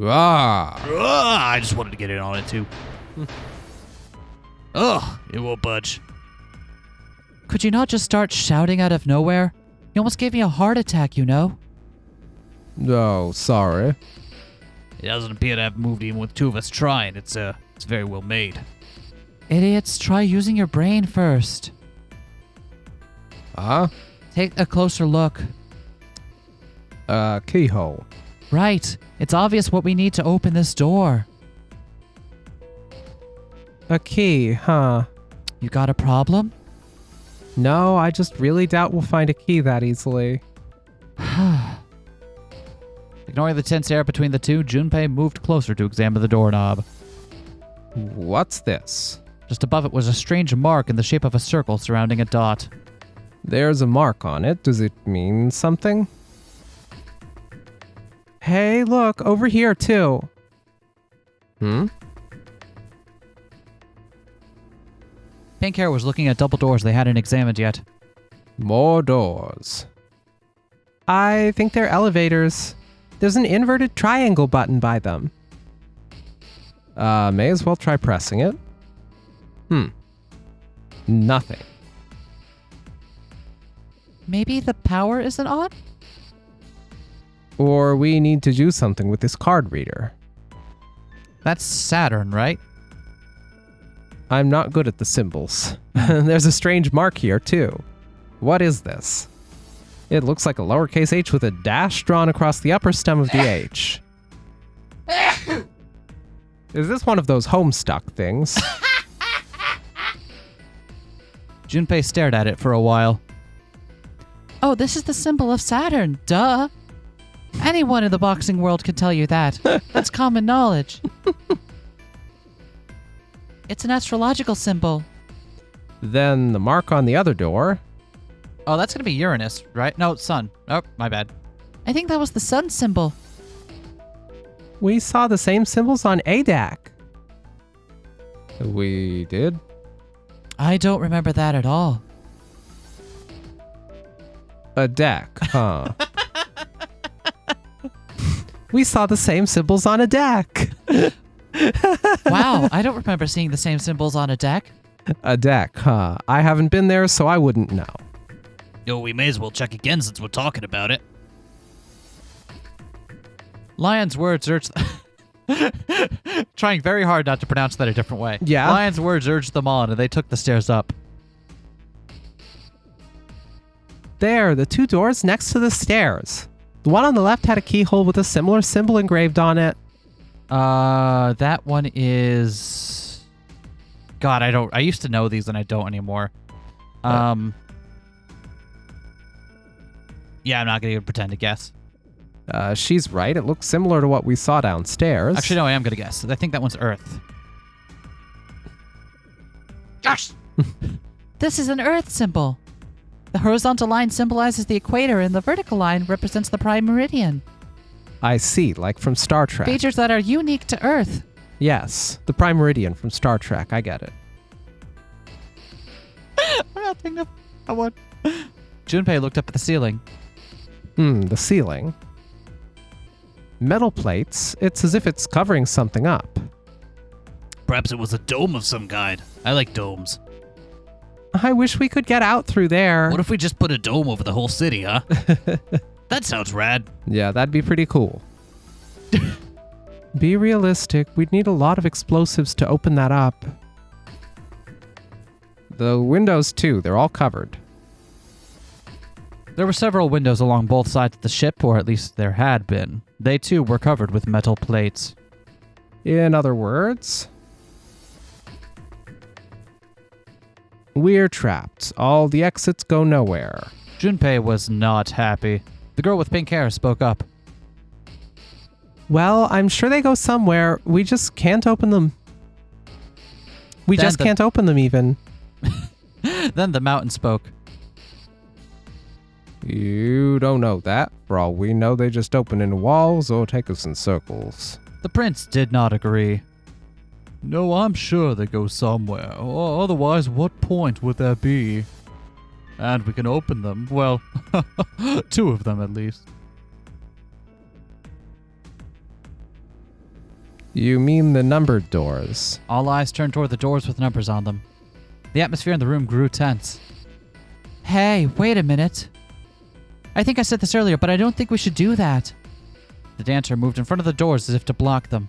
Ah! I just wanted to get in on it, too. Ugh, it won't budge. Could you not just start shouting out of nowhere? You almost gave me a heart attack, you know? No, sorry. It doesn't appear to have moved even with 2 of us trying. It's very well made. Idiots, try using your brain first. Huh? Take a closer look. Keyhole. Right. It's obvious what we need to open this door. A key, huh? You got a problem? No, I just really doubt we'll find a key that easily. Ignoring the tense air between the two, Junpei moved closer to examine the doorknob. What's this? Just above it was a strange mark in the shape of a circle surrounding a dot. There's a mark on it. Does it mean something? Hey, look, over here too. Pink Hair was looking at double doors they hadn't examined yet. More doors. I think they're elevators. There's an inverted triangle button by them. May as well try pressing it. Nothing. Maybe the power isn't on? Or we need to do something with this card reader. That's Saturn, right? I'm not good at the symbols. There's a strange mark here, too. What is this? It looks like a lowercase h with a dash drawn across the upper stem of the H. Is this one of those Homestuck things? Junpei stared at it for a while. Oh, this is the symbol of Saturn. Duh. Anyone in the boxing world could tell you that. That's common knowledge. It's an astrological symbol. Then the mark on the other door. Oh, that's going to be Uranus, right? No, Sun. Oh, my bad. I think that was the sun symbol. We saw the same symbols on ADAC. We did? I don't remember that at all. A deck, huh? We saw the same symbols on a deck. Wow, I don't remember seeing the same symbols on a deck. A deck, huh? I haven't been there, so I wouldn't know. Yo, we may as well check again since we're talking about it. Lion's words urged... Trying very hard not to pronounce that a different way. Yeah. Lion's words urged them on, and they took the stairs up. There, the 2 doors next to the stairs. The one on the left had a keyhole with a similar symbol engraved on it. That one is... God, I used to know these and I don't anymore. Yeah, I'm not going to pretend to guess. She's right. It looks similar to what we saw downstairs. Actually, no, I am going to guess. I think that one's Earth. Gosh! This is an Earth symbol. The horizontal line symbolizes the equator and the vertical line represents the prime meridian. I see, like from Star Trek. Features that are unique to Earth. Yes, the prime meridian from Star Trek. I get it. I'm not thinking of that one. Junpei looked up at the ceiling. The ceiling. Metal plates. It's as if it's covering something up. Perhaps it was a dome of some kind. I like domes. I wish we could get out through there. What if we just put a dome over the whole city, huh? That sounds rad. Yeah, that'd be pretty cool. Be realistic. We'd need a lot of explosives to open that up. The windows, too. They're all covered. There were several windows along both sides of the ship, or at least there had been. They, too, were covered with metal plates. In other words, we're trapped. All the exits go nowhere. Junpei was not happy. The girl with pink hair spoke up. Well, I'm sure they go somewhere. We just can't open them. We just can't open them even. Then the mountain spoke. You don't know that. For all we know, they just open into walls or take us in circles. The prince did not agree. No, I'm sure they go somewhere. Otherwise, what point would there be? And we can open them. Well, 2 of them at least. You mean the numbered doors? All eyes turned toward the doors with numbers on them. The atmosphere in the room grew tense. Hey, wait a minute. I think I said this earlier, but I don't think we should do that. The dancer moved in front of the doors as if to block them.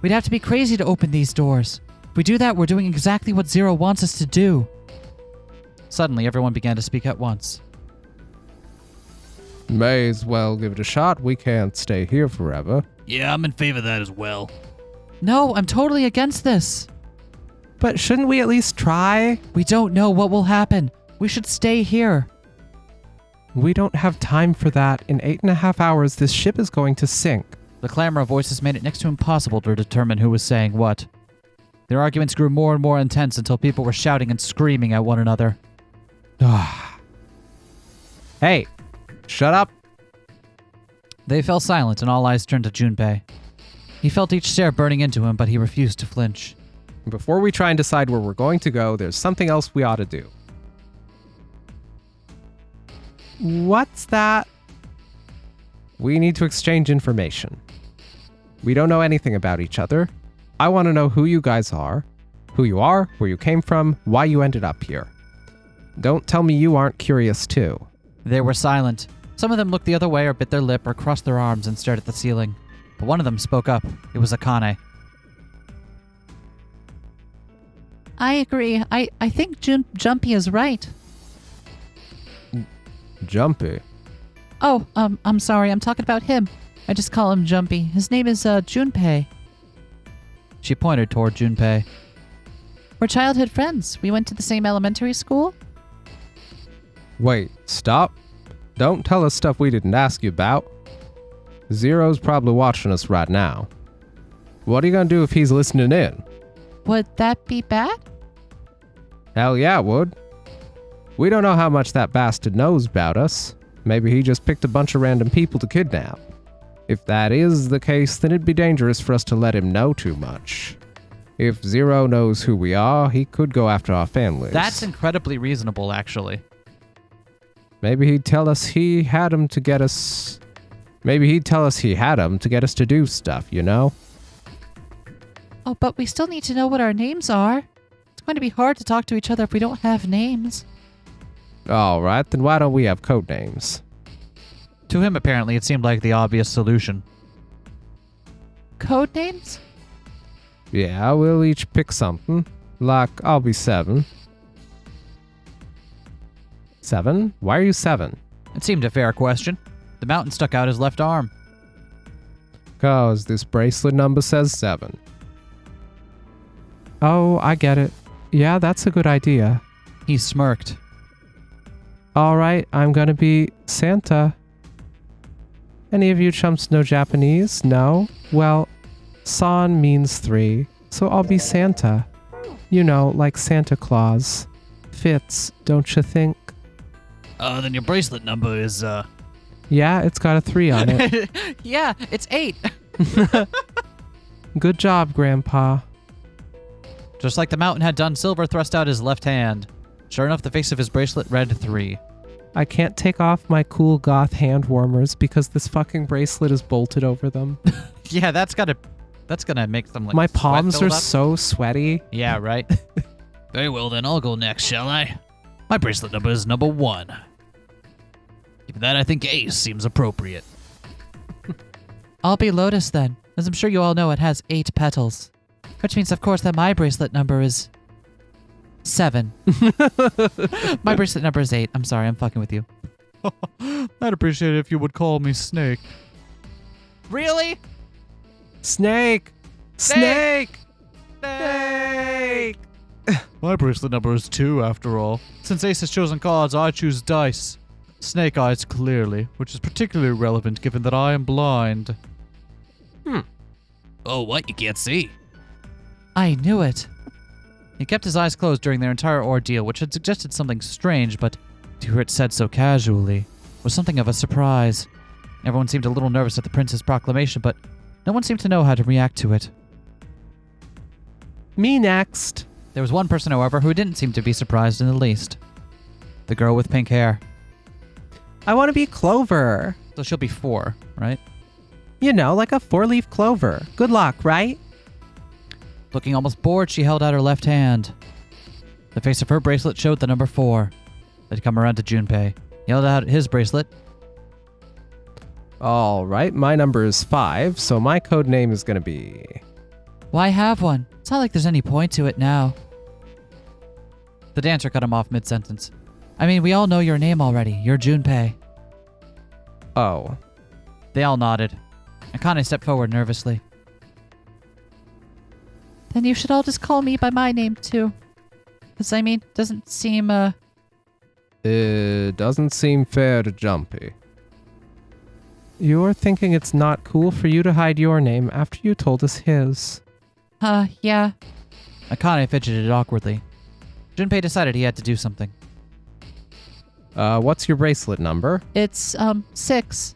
We'd have to be crazy to open these doors. If we do that, we're doing exactly what Zero wants us to do. Suddenly, everyone began to speak at once. May as well give it a shot. We can't stay here forever. Yeah, I'm in favor of that as well. No, I'm totally against this. But shouldn't we at least try? We don't know what will happen. We should stay here. We don't have time for that. In 8.5 hours, this ship is going to sink. The clamor of voices made it next to impossible to determine who was saying what. Their arguments grew more and more intense until people were shouting and screaming at one another. Hey, shut up. They fell silent and all eyes turned to Junpei. He felt each stare burning into him, but he refused to flinch. Before we try and decide where we're going to go, there's something else we ought to do. What's that? We need to exchange information. We don't know anything about each other. I want to know who you guys are, who you are, where you came from, why you ended up here. Don't tell me you aren't curious too. They were silent. Some of them looked the other way or bit their lip or crossed their arms and stared at the ceiling. But one of them spoke up. It was Akane. I agree. I think Junpei is right. Junpei. Oh, I'm sorry. I'm talking about him. I just call him Junpei. His name is Junpei. She pointed toward Junpei. We're childhood friends. We went to the same elementary school. Wait, stop. Don't tell us stuff we didn't ask you about. Zero's probably watching us right now. What are you gonna do if he's listening in? Would that be bad? Hell yeah, it would. We don't know how much that bastard knows about us. Maybe he just picked a bunch of random people to kidnap. If that is the case, then it'd be dangerous for us to let him know too much. If Zero knows who we are, he could go after our families. That's incredibly reasonable, actually. Maybe he'd tell us he had him to get us... Maybe he'd tell us he had him to get us to do stuff, you know? Oh, but we still need to know what our names are. It's going to be hard to talk to each other if we don't have names. Alright, then why don't we have code names? To him, apparently, it seemed like the obvious solution. Code names? Yeah, we'll each pick something. Like, I'll be 7. 7? Why are you 7? It seemed a fair question. The mountain stuck out his left arm. 'Cause this bracelet number says 7. Oh, I get it. Yeah, that's a good idea. He smirked. Alright, I'm gonna be Santa. Any of you chumps know Japanese? No? Well, San means 3, so I'll be Santa. You know, like Santa Claus. Fits, don't you think? Then your bracelet number is, Yeah, it's got a 3 on it. Yeah, it's 8. Good job, Grandpa. Just like the mountain had done, Silver thrust out his left hand. Sure enough, the face of his bracelet read 3. I can't take off my cool goth hand warmers because this fucking bracelet is bolted over them. Yeah, that's gonna make some like My sweat palms build are up. so sweaty. Yeah, right. very well then, I'll go next, shall I? My bracelet number is number 1. Given that, I think Ace seems appropriate. I'll be Lotus then. As I'm sure you all know, it has 8 petals. Which means, of course, that my bracelet number is 7. My bracelet number is 8. I'm sorry, I'm fucking with you. I'd appreciate it if you would call me Snake. Really? Snake! Snake! Snake! My bracelet number is 2, after all. Since Ace has chosen cards, I choose dice. Snake eyes clearly, which is particularly relevant given that I am blind. Oh, what? You can't see? I knew it. He kept his eyes closed during their entire ordeal, which had suggested something strange, but to hear it said so casually was something of a surprise. Everyone seemed a little nervous at the prince's proclamation, but no one seemed to know how to react to it. Me next. There was one person, however, who didn't seem to be surprised in the least. The girl with pink hair. I want to be Clover. So she'll be 4, right? You know, like a 4-leaf clover. Good luck, right? Looking almost bored, she held out her left hand. The face of her bracelet showed the number 4. They'd come around to Junpei. He held out his bracelet. All right, my number is 5, so my code name is going to be... Why have one? It's not like there's any point to it now. The dancer cut him off mid-sentence. I mean, we all know your name already. You're Junpei. Oh. They all nodded. Akane stepped forward nervously. Then you should all just call me by my name, too. Because, I mean, doesn't seem, It doesn't seem fair to Junpei. You're thinking it's not cool for you to hide your name after you told us his. Yeah. Akane fidgeted awkwardly. Junpei decided he had to do something. What's your bracelet number? It's, 6.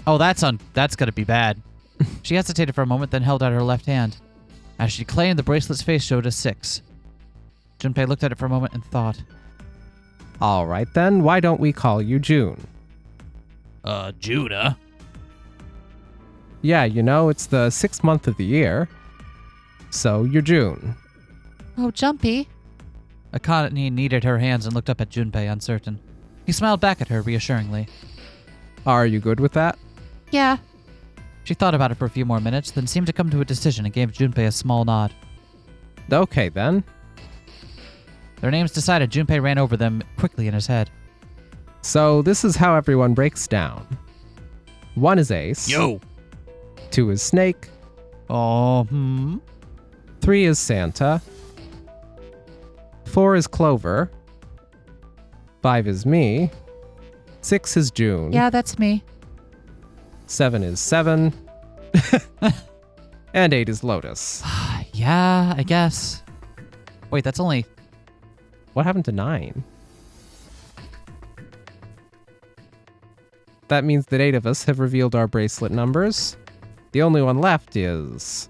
Oh, that's gonna be bad. She hesitated for a moment, then held out her left hand. As she claimed, the bracelet's face showed a 6. Junpei looked at it for a moment and thought. All right then, why don't we call you June? Judah? Yeah, you know, it's the 6th month of the year. So, you're June. Oh, Jumpy. Akane kneaded her hands and looked up at Junpei, uncertain. He smiled back at her reassuringly. Are you good with that? Yeah. She thought about it for a few more minutes, then seemed to come to a decision and gave Junpei a small nod. Okay then. Their names decided, Junpei ran over them quickly in his head. So, this is how everyone breaks down. 1 is Ace. Yo! 2 is Snake. Oh, 3 is Santa. 4 is Clover. 5 is me. 6 is June. Yeah, that's me. 7 is 7. And 8 is Lotus. Yeah, I guess. Wait, that's only... What happened to 9? That means that 8 of us have revealed our bracelet numbers. The only one left is...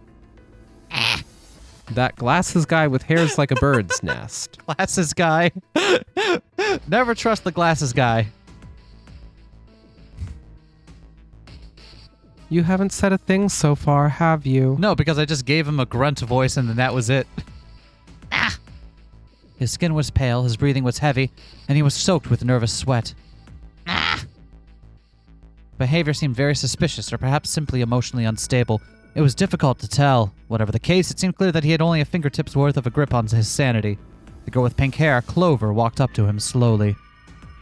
That glasses guy with hair's like a bird's nest. Glasses guy. Never trust the glasses guy. You haven't said a thing so far, have you? No, because I just gave him a grunt voice and then that was it. His skin was pale, his breathing was heavy, and he was soaked with nervous sweat. Behavior seemed very suspicious, or perhaps simply emotionally unstable. It was difficult to tell. Whatever the case, it seemed clear that he had only a fingertip's worth of a grip on his sanity. The girl with pink hair, Clover, walked up to him slowly.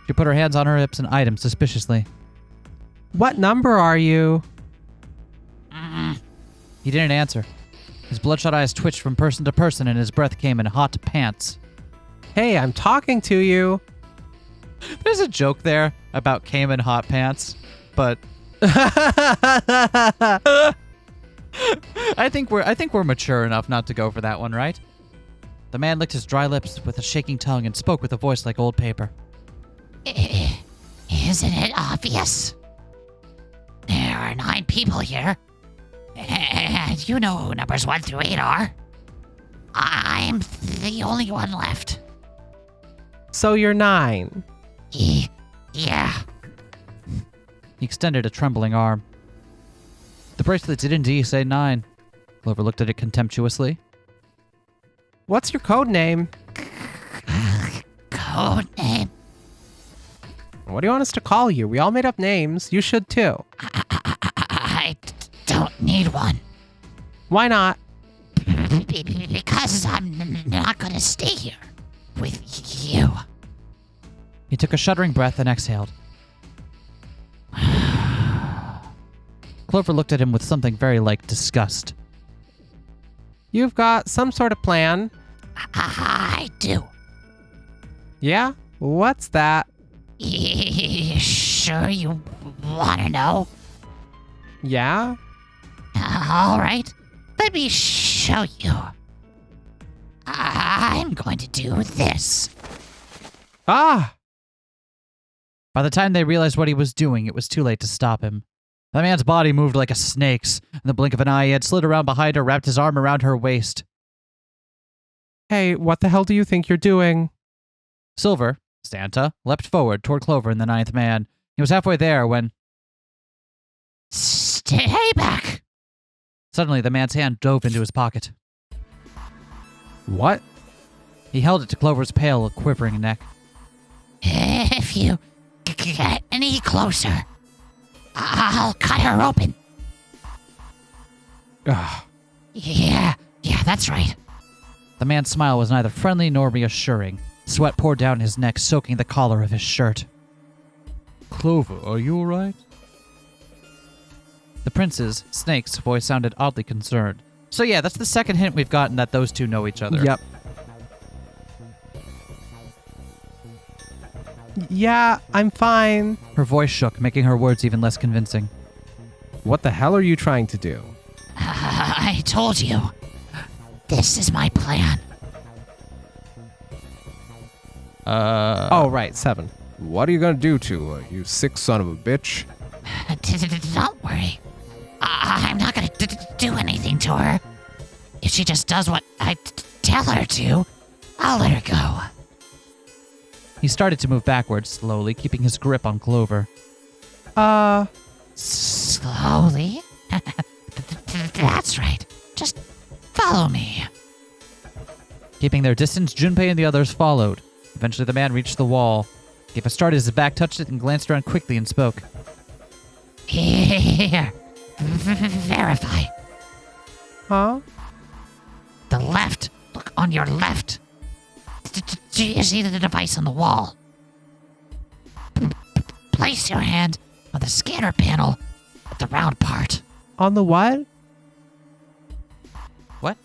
She put her hands on her hips and eyed him suspiciously. What number are you? He didn't answer. His bloodshot eyes twitched from person to person, and his breath came in hot pants. Hey, I'm talking to you. There's a joke there about came in hot pants, but I think we're mature enough not to go for that one, right? The man licked his dry lips with a shaking tongue and spoke with a voice like old paper. Isn't it obvious? There are 9 people here. And you know who numbers 1 through 8 are. I'm the only one left. So you're 9. Yeah. He extended a trembling arm. The bracelet did indeed say 9. Clover looked at it contemptuously. What's your code name? Code name? What do you want us to call you? We all made up names. You should too. I don't need one. Why not? Because I'm not gonna stay here with you. He took a shuddering breath and exhaled. Clover looked at him with something very like disgust. You've got some sort of plan. I do. Yeah? What's that? Sure you wanna know? Yeah? All right, let me show you. I'm going to do this. Ah! By the time they realized what he was doing, it was too late to stop him. The man's body moved like a snake's. In the blink of an eye, he had slid around behind her, wrapped his arm around her waist. Hey, what the hell do you think you're doing? Silver, Santa, leapt forward toward Clover and the 9th man. He was halfway there when... Stay back. Suddenly, the man's hand dove into his pocket. What? He held it to Clover's pale, quivering neck. If you get any closer, I'll cut her open. Ugh. Yeah, that's right. The man's smile was neither friendly nor reassuring. Sweat poured down his neck, soaking the collar of his shirt. Clover, are you all right? The prince's, Snake's, voice sounded oddly concerned. So yeah, that's the second hint we've gotten that those two know each other. Yep. Yeah, I'm fine. Her voice shook, making her words even less convincing. What the hell are you trying to do? I told you. This is my plan. Oh, right, 7. What are you gonna do to her, you sick son of a bitch? Don't worry. I'm not gonna do anything to her. If she just does what I tell her to, I'll let her go. He started to move backwards, slowly, keeping his grip on Clover. Slowly? That's right. Just follow me. Keeping their distance, Junpei and the others followed. Eventually, the man reached the wall, gave a start as his back touched it, and glanced around quickly and spoke. Here. Verify. Huh? The left. Look on your left. Do you see the device on the wall? Place your hand on the scanner panel at the round part. On the what? What?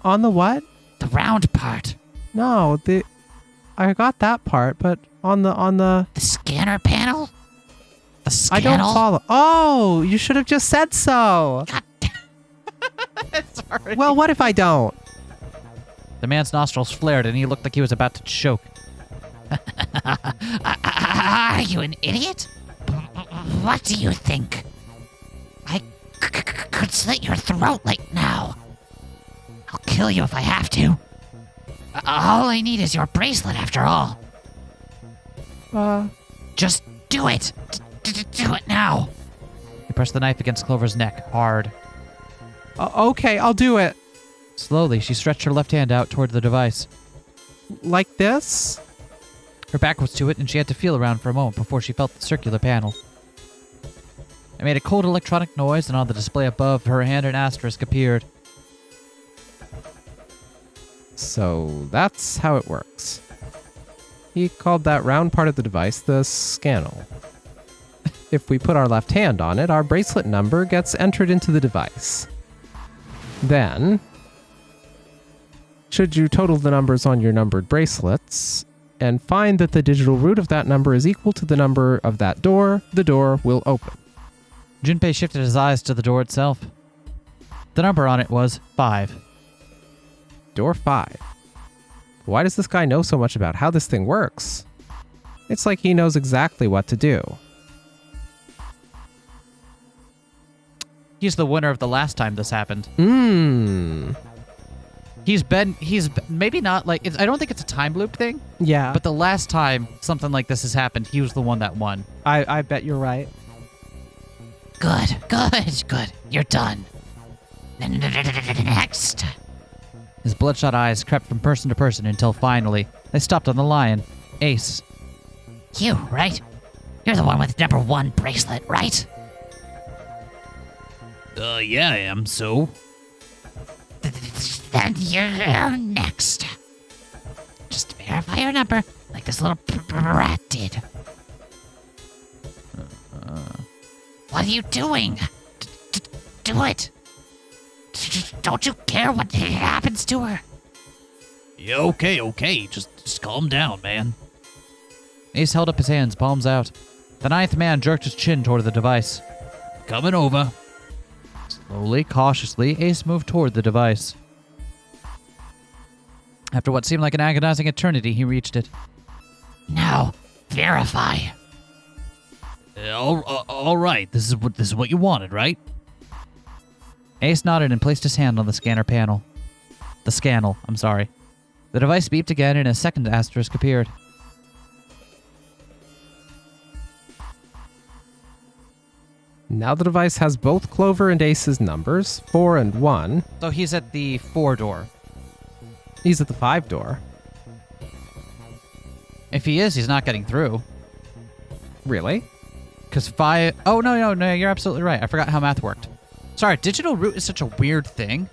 On the what? The round part. No, I got that part, but on the The scanner panel? The I scannel? don't follow. Oh, you should have just said so. God Sorry. Well, what if I don't? The man's nostrils flared, and he looked like he was about to choke. Are you an idiot? What do you think? I could slit your throat like now. I'll kill kill you if I have to. All I need is your bracelet after all. Just do it. Do it now. He pressed the knife against Clover's neck, hard. Okay, I'll do it. Slowly, she stretched her left hand out toward the device. Like this? Her back was to it, and she had to feel around for a moment before she felt the circular panel. It made a cold electronic noise, and on the display above her hand an asterisk appeared. So that's how it works. He called that round part of the device the scannel. If we put our left hand on it, our bracelet number gets entered into the device. Then, should you total the numbers on your numbered bracelets and find that the digital root of that number is equal to the number of that door, the door will open. Junpei shifted his eyes to the door itself. The number on it was 5. Door 5. Why does this guy know so much about how this thing works? It's like he knows exactly what to do. He's the winner of the last time this happened. He's maybe not like, I don't think it's a time loop thing, Yeah, but the last time something like this has happened, he was the one that won. I bet you're right. Good. You're done. Next. His bloodshot eyes crept from person to person until finally they stopped on the lion, Ace. You, right? You're the one with number 1 bracelet, right? Yeah, I am, so? Then you're next. Just verify your number like this little rat did. What are you doing? Do it. Don't you care what happens to her? Yeah, okay. Just calm down, man. Ace held up his hands, palms out. The 9th man jerked his chin toward the device. Coming over. Slowly, cautiously, Ace moved toward the device. After what seemed like an agonizing eternity, he reached it. Now, verify. All right. This is what you wanted, right? Ace nodded and placed his hand on the scanner panel. The scannel, I'm sorry. The device beeped again and a second asterisk appeared. Now the device has both Clover and Ace's numbers, 4 and 1. So he's at the 4 door. He's at the 5 door. If he is, he's not getting through. Really? Because 5... Oh, no, you're absolutely right. I forgot how math worked. Sorry, digital root is such a weird thing.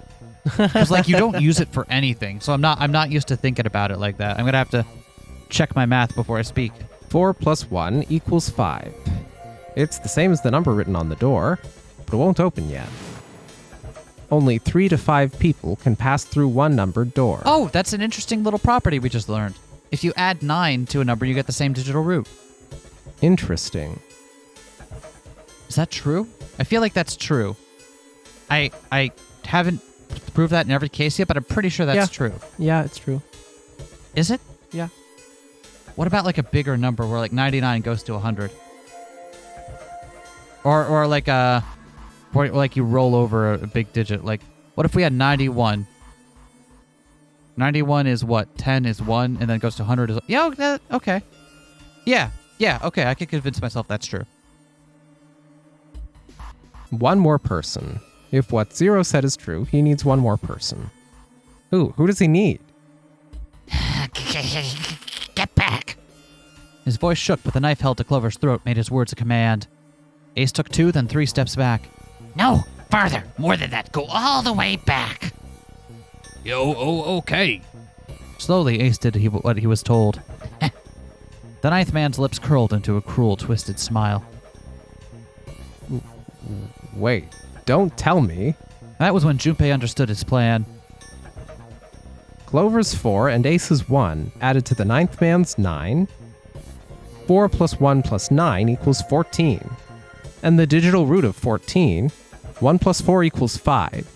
Because, like, you don't use it for anything. So I'm not used to thinking about it like that. I'm going to have to check my math before I speak. 4 plus 1 equals 5. It's the same as the number written on the door, but it won't open yet. Only 3 to 5 people can pass through one numbered door. Oh, that's an interesting little property we just learned. If you add 9 to a number, you get the same digital root. Interesting. Is that true? I feel like that's true. I haven't proved that in every case yet, but I'm pretty sure that's true. Yeah, it's true. Is it? Yeah. What about like a bigger number where like 99 goes to 100? Or like where like you roll over a big digit. Like, what if we had 91? 91 is what? 10 is 1, and then it goes to 100 is... Yeah, okay. Yeah, okay. I can convince myself that's true. One more person. If what Zero said is true, he needs one more person. Who does he need? Get back. His voice shook, but the knife held to Clover's throat made his words a command. Ace took 2, then 3 steps back. No, farther. More than that. Go all the way back. Okay. Slowly, Ace did what he was told. The 9th man's lips curled into a cruel, twisted smile. Wait, don't tell me. That was when Junpei understood his plan. Clover's 4 and Ace's 1 added to the 9th man's 9. 4 plus 1 plus 9 equals 14. And the digital root of 14, 1 plus 4 equals 5.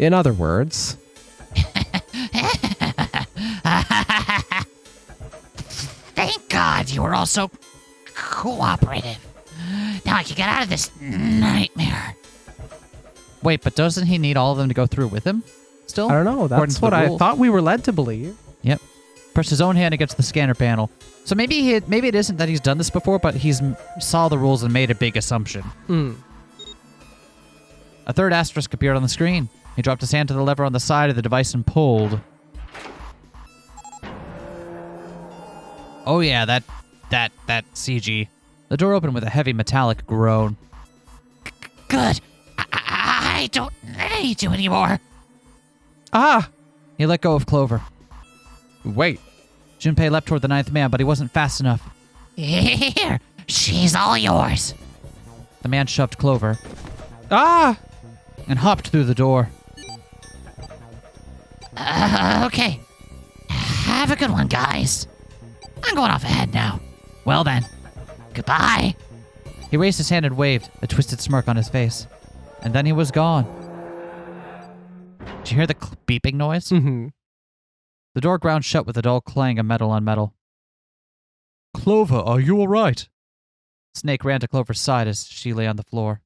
In other words... Thank God you were all so cooperative. Now I can get out of this nightmare. Wait, but doesn't he need all of them to go through with him? still? I don't know. According That's to the what I rules. thought we were led to believe. Pressed his own hand against the scanner panel. So maybe it isn't that he's done this before, but he's saw the rules and made a big assumption. A third asterisk appeared on the screen. He dropped his hand to the lever on the side of the device and pulled. Oh yeah, that CG. The door opened with a heavy metallic groan. Good. I don't need you anymore. Ah! He let go of Clover. Wait. Junpei leapt toward the ninth man, but he wasn't fast enough. Here, she's all yours. The man shoved Clover Ah! and hopped through the door. Okay. Have a good one, guys. I'm going off ahead now. Well then, goodbye. He raised his hand and waved, a twisted smirk on his face. And then he was gone. Did you hear the beeping noise? Mm-hmm. The door ground shut with a dull clang of metal on metal. Clover, are you all right? Snake ran to Clover's side as she lay on the floor.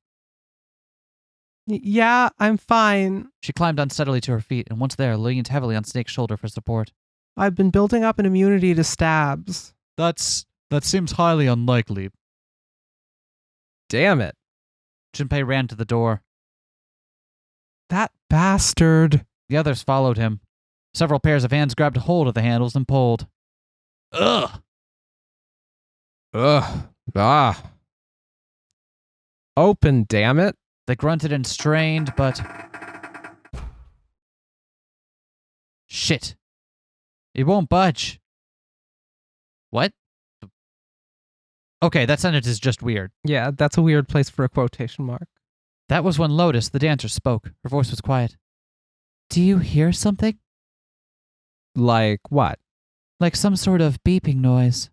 Yeah, I'm fine. She climbed unsteadily to her feet and once there leaned heavily on Snake's shoulder for support. I've been building up an immunity to stabs. That seems highly unlikely. Damn it. Junpei ran to the door. That bastard. The others followed him. Several pairs of hands grabbed hold of the handles and pulled. Ugh! Ugh. Ah. Open, damn it. They grunted and strained, but... Shit. It won't budge. What? Okay, that sentence is just weird. Yeah, that's a weird place for a quotation mark. That was when Lotus, the dancer, spoke. Her voice was quiet. Do you hear something? Like what? Like some sort of beeping noise.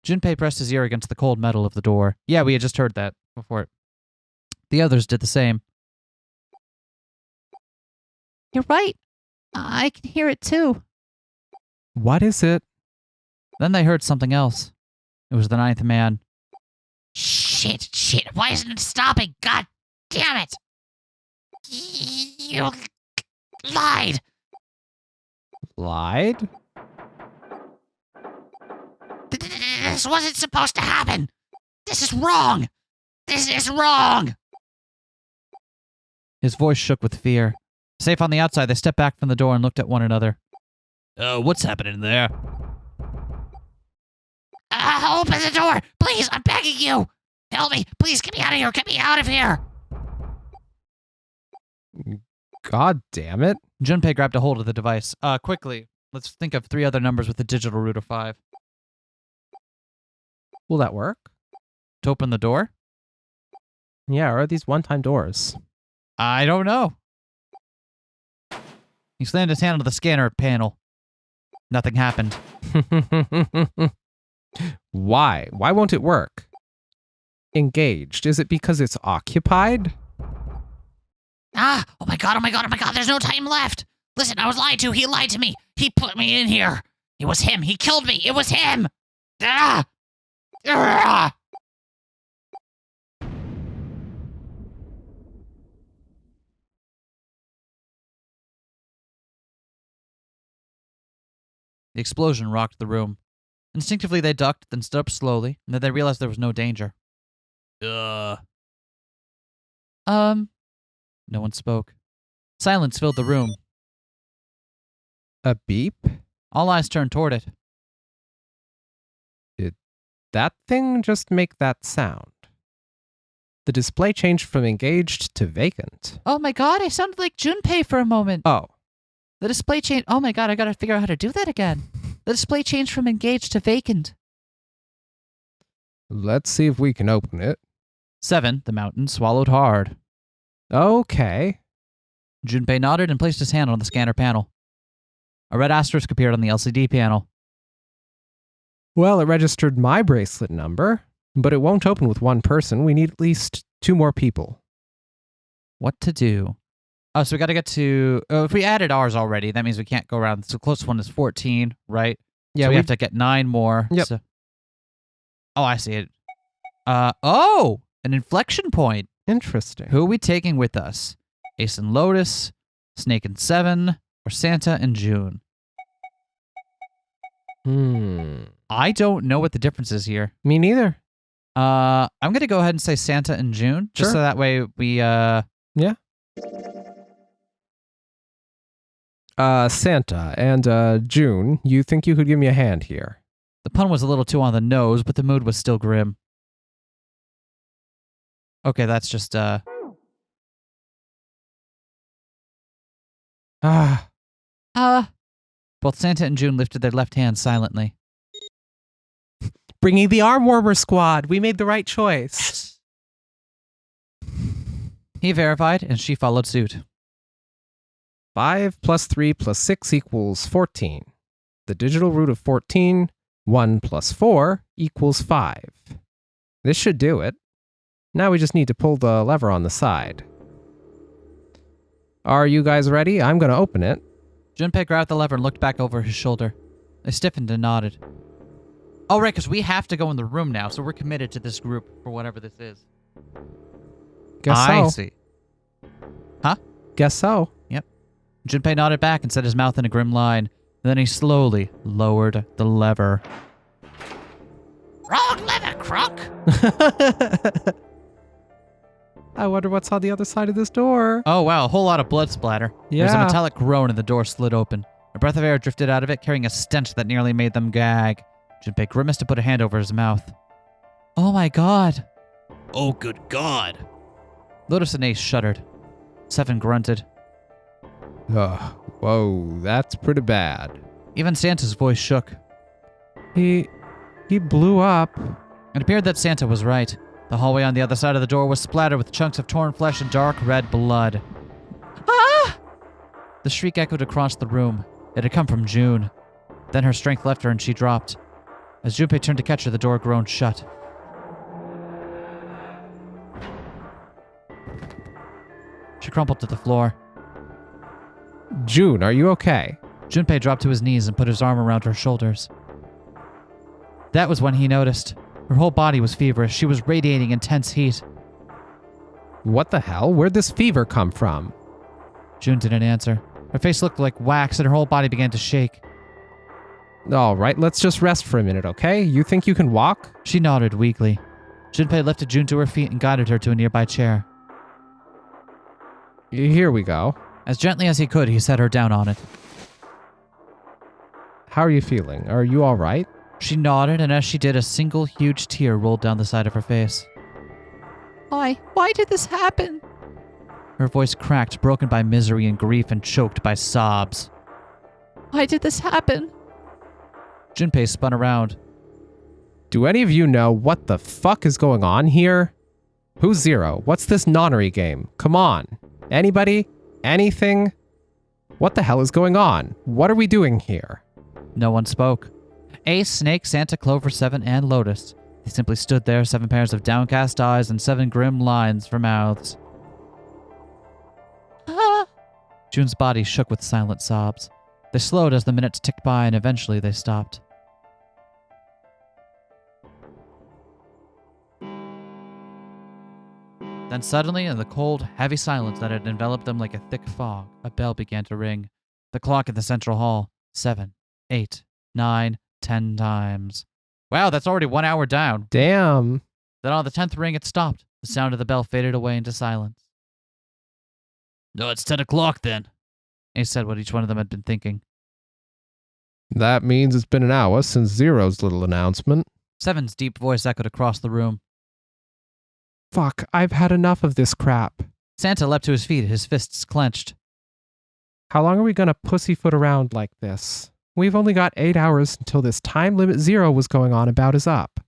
Junpei pressed his ear against the cold metal of the door. Yeah, we had just heard that before. The others did the same. You're right. I can hear it too. What is it? Then they heard something else. It was the ninth man. Shit. Why isn't it stopping? God damn it. You lied. Lied? This wasn't supposed to happen. This is wrong. This is wrong. His voice shook with fear. Safe on the outside, they stepped back from the door and looked at one another. What's happening there? Open the door. Please, I'm begging you. Help me. Please get me out of here. Get me out of here. God damn it. Junpei grabbed a hold of the device. Quickly, let's think of 3 other numbers with the digital root of 5. Will that work? To open the door? Yeah, or are these one-time doors? I don't know. He slammed his hand onto the scanner panel. Nothing happened. Why? Why won't it work? Engaged. Is it because it's occupied? Oh my god, there's no time left. Listen, I was lied to. He lied to me. He put me in here. It was him. He killed me. It was him. Ah! Ah! The explosion rocked the room. Instinctively, they ducked, then stood up slowly, and then they realized there was no danger. Uh, No one spoke. Silence filled the room. A beep? All eyes turned toward it. Did that thing just make that sound? The display changed from engaged to vacant. Oh my god, I sounded like Junpei for a moment. Oh. The display changed. Oh my god, I gotta figure out how to do that again. The display changed from engaged to vacant. Let's see if we can open it. 7, the mountain swallowed hard. Okay. Junpei nodded and placed his hand on the scanner panel. A red asterisk appeared on the LCD panel. Well, it registered my bracelet number, but it won't open with one person. We need at least 2 more people. What to do? Oh, so we got to get to... if we added ours already, that means we can't go around. So the closest one is 14, right? Yeah, so we have to get 9 more. Yep. So... Oh, I see it. An inflection point. Interesting. Who are we taking with us? Ace and Lotus, Snake and 7, or Santa and June. I don't know what the difference is here. Me neither. I'm going to go ahead and say Santa and June, just Sure. so that way we... Santa and June, you think you could give me a hand here? The pun was a little too on the nose, but the mood was still grim. Okay, that's just, Both Santa and June lifted their left hands silently. Bringing the arm warmer squad. We made the right choice. He verified, and she followed suit. 5 plus 3 plus 6 equals 14. The digital root of 14, 1 plus 4 equals 5. This should do it. Now we just need to pull the lever on the side. Are you guys ready? I'm going to open it. Junpei grabbed the lever and looked back over his shoulder. They stiffened and nodded. Oh, right, because we have to go in the room now, so we're committed to this group for whatever this is. Guess I so. see. Guess so. Junpei nodded back and set his mouth in a grim line. Then he slowly lowered the lever. Wrong lever, crook. I wonder what's on the other side of this door. Oh, wow, a whole lot of blood splatter. There's a Yeah. metallic groan and the door slid open. A breath of air drifted out of it, carrying a stench that nearly made them gag. Junpei grimaced and put a hand over his mouth. Oh my god. Oh, good God. Lotus and Ace shuddered. 7 grunted. Whoa, that's pretty bad. Even Santa's voice shook. He blew up. It appeared that Santa was right. The hallway on the other side of the door was splattered with chunks of torn flesh and dark red blood. Ah! The shriek echoed across the room. It had come from June. Then her strength left her and she dropped. As Junpei turned to catch her, the door groaned shut. She crumpled to the floor. June, are you okay? Junpei dropped to his knees and put his arm around her shoulders. That was when he noticed. Her whole body was feverish. She was radiating intense heat. What the hell? Where'd this fever come from? June didn't answer. Her face looked like wax and her whole body began to shake. All right, let's just rest for a minute, okay? You think you can walk? She nodded weakly. Junpei lifted June to her feet and guided her to a nearby chair. Here we go. As gently as he could, he set her down on it. How are you feeling? Are you all right? She nodded, and as she did, a single huge tear rolled down the side of her face. Why did this happen? Her voice cracked, broken by misery and grief and choked by sobs. Why did this happen? Junpei spun around. Do any of you know what the fuck is going on here? Who's Zero? What's this nonnery game? Come on. Anybody? Anything? What the hell is going on? What are we doing here? No one spoke. Ace, Snake, Santa, Clover, 7, and Lotus. They simply stood there, 7 pairs of downcast eyes and 7 grim lines for mouths. June's body shook with silent sobs. They slowed as the minutes ticked by, and eventually they stopped. Then suddenly, in the cold, heavy silence that had enveloped them like a thick fog, a bell began to ring. The clock in the central hall. 7, 8, 9, 10 times. Wow, that's already 1 hour down. Damn. Then on the 10th ring, it stopped. The sound of the bell faded away into silence. No, it's 10 o'clock then. Ace said what each one of them had been thinking. That means it's been an hour since Zero's little announcement. 7's deep voice echoed across the room. Fuck, I've had enough of this crap. Santa leapt to his feet, his fists clenched. How long are we gonna pussyfoot around like this? We've only got 8 hours until this time limit Zero was going on about is up.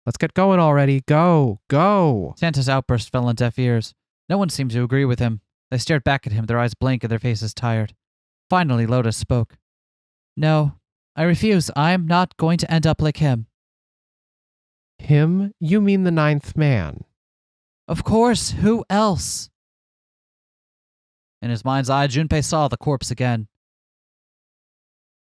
Let's get going already. Go, go. Santa's outburst fell on deaf ears. No one seemed to agree with him. They stared back at him, their eyes blank and their faces tired. Finally, Lotus spoke. No, I refuse. I'm not going to end up like him. Him? You mean the 9th man? Of course, who else? In his mind's eye, Junpei saw the corpse again.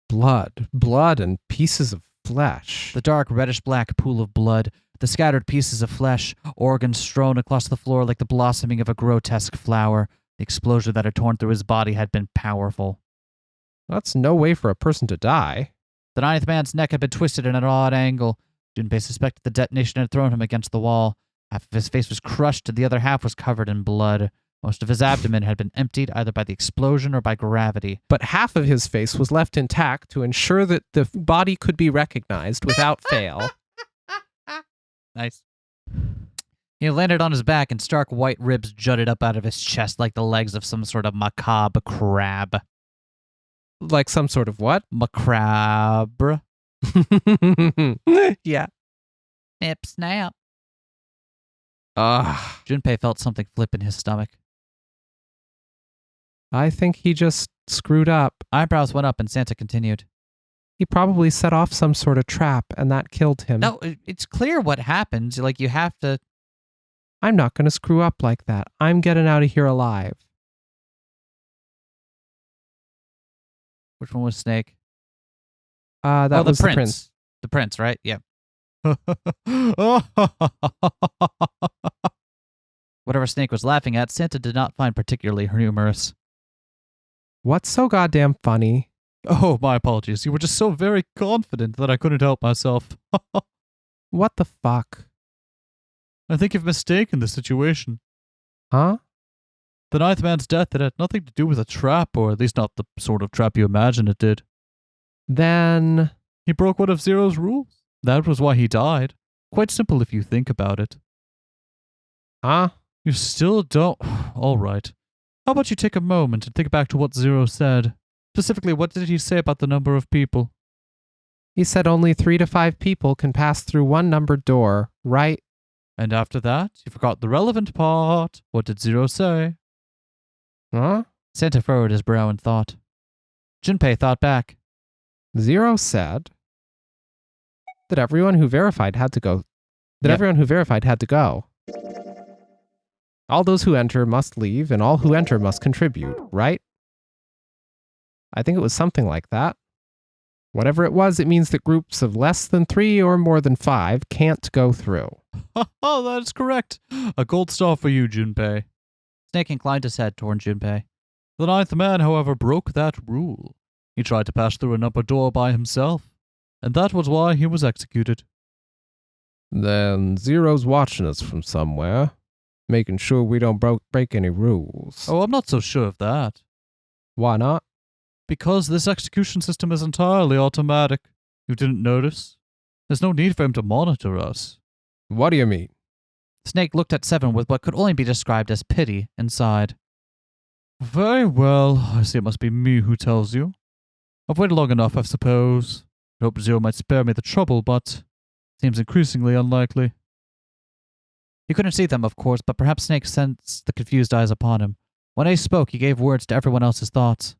Blood and pieces of flesh. The dark reddish-black pool of blood, the scattered pieces of flesh, organs strewn across the floor like the blossoming of a grotesque flower, The explosion that had torn through his body had been powerful. That's no way for a person to die. The ninth man's neck had been twisted in an odd angle. Junpei suspected the detonation had thrown him against the wall. Half of his face was crushed and the other half was covered in blood. Most of his abdomen had been emptied either by the explosion or by gravity. But half of his face was left intact to ensure that the body could be recognized without fail. Nice. He landed on his back and stark white ribs jutted up out of his chest like the legs of some sort of macabre crab. Like some sort of what? Macabre. Yeah. Snip, snap. Junpei felt something flip in his stomach. I think he just screwed up. Eyebrows went up and Santa continued. He probably set off some sort of trap and that killed him. No, it's clear what happened. Like, you have to... I'm not going to screw up like that. I'm getting out of here alive. Which one was Snake? That was the prince. The prince, right? Yeah. Whatever Snake was laughing at, Santa did not find particularly humorous. What's so goddamn funny? Oh, my apologies. You were just so very confident that I couldn't help myself. What the fuck? I think you've mistaken the situation. Huh? The ninth man's death had nothing to do with a trap, or at least not the sort of trap you imagine it did. Then... He broke one of Zero's rules. That was why he died. Quite simple if you think about it. Huh? You still don't... All right. How about you take a moment and think back to what Zero said? Specifically, what did he say about the number of people? He said only 3 to 5 people can pass through one numbered door, right? And after that, you forgot the relevant part. What did Zero say? Huh? Santa furrowed his brow in thought. Junpei thought back. Zero said that everyone who verified had to go. Everyone who verified had to go. All those who enter must leave, and all who enter must contribute, right? I think it was something like that. Whatever it was, it means that groups of less than 3 or more than 5 can't go through. Oh, that's correct. A gold star for you, Junpei. Snake inclined his head toward Junpei. The ninth man, however, broke that rule. He tried to pass through an upper door by himself, and that was why he was executed. Then Zero's watching us from somewhere, making sure we don't break any rules. Oh, I'm not so sure of that. Why not? Because this execution system is entirely automatic. You didn't notice? There's no need for him to monitor us. What do you mean? Snake looked at Seven with what could only be described as pity and sighed. Very well, I see it must be me who tells you. I've waited long enough, I suppose. I hope Zero might spare me the trouble, but seems increasingly unlikely. He couldn't see them, of course, but perhaps Snake sensed the confused eyes upon him. When Ace spoke, he gave words to everyone else's thoughts.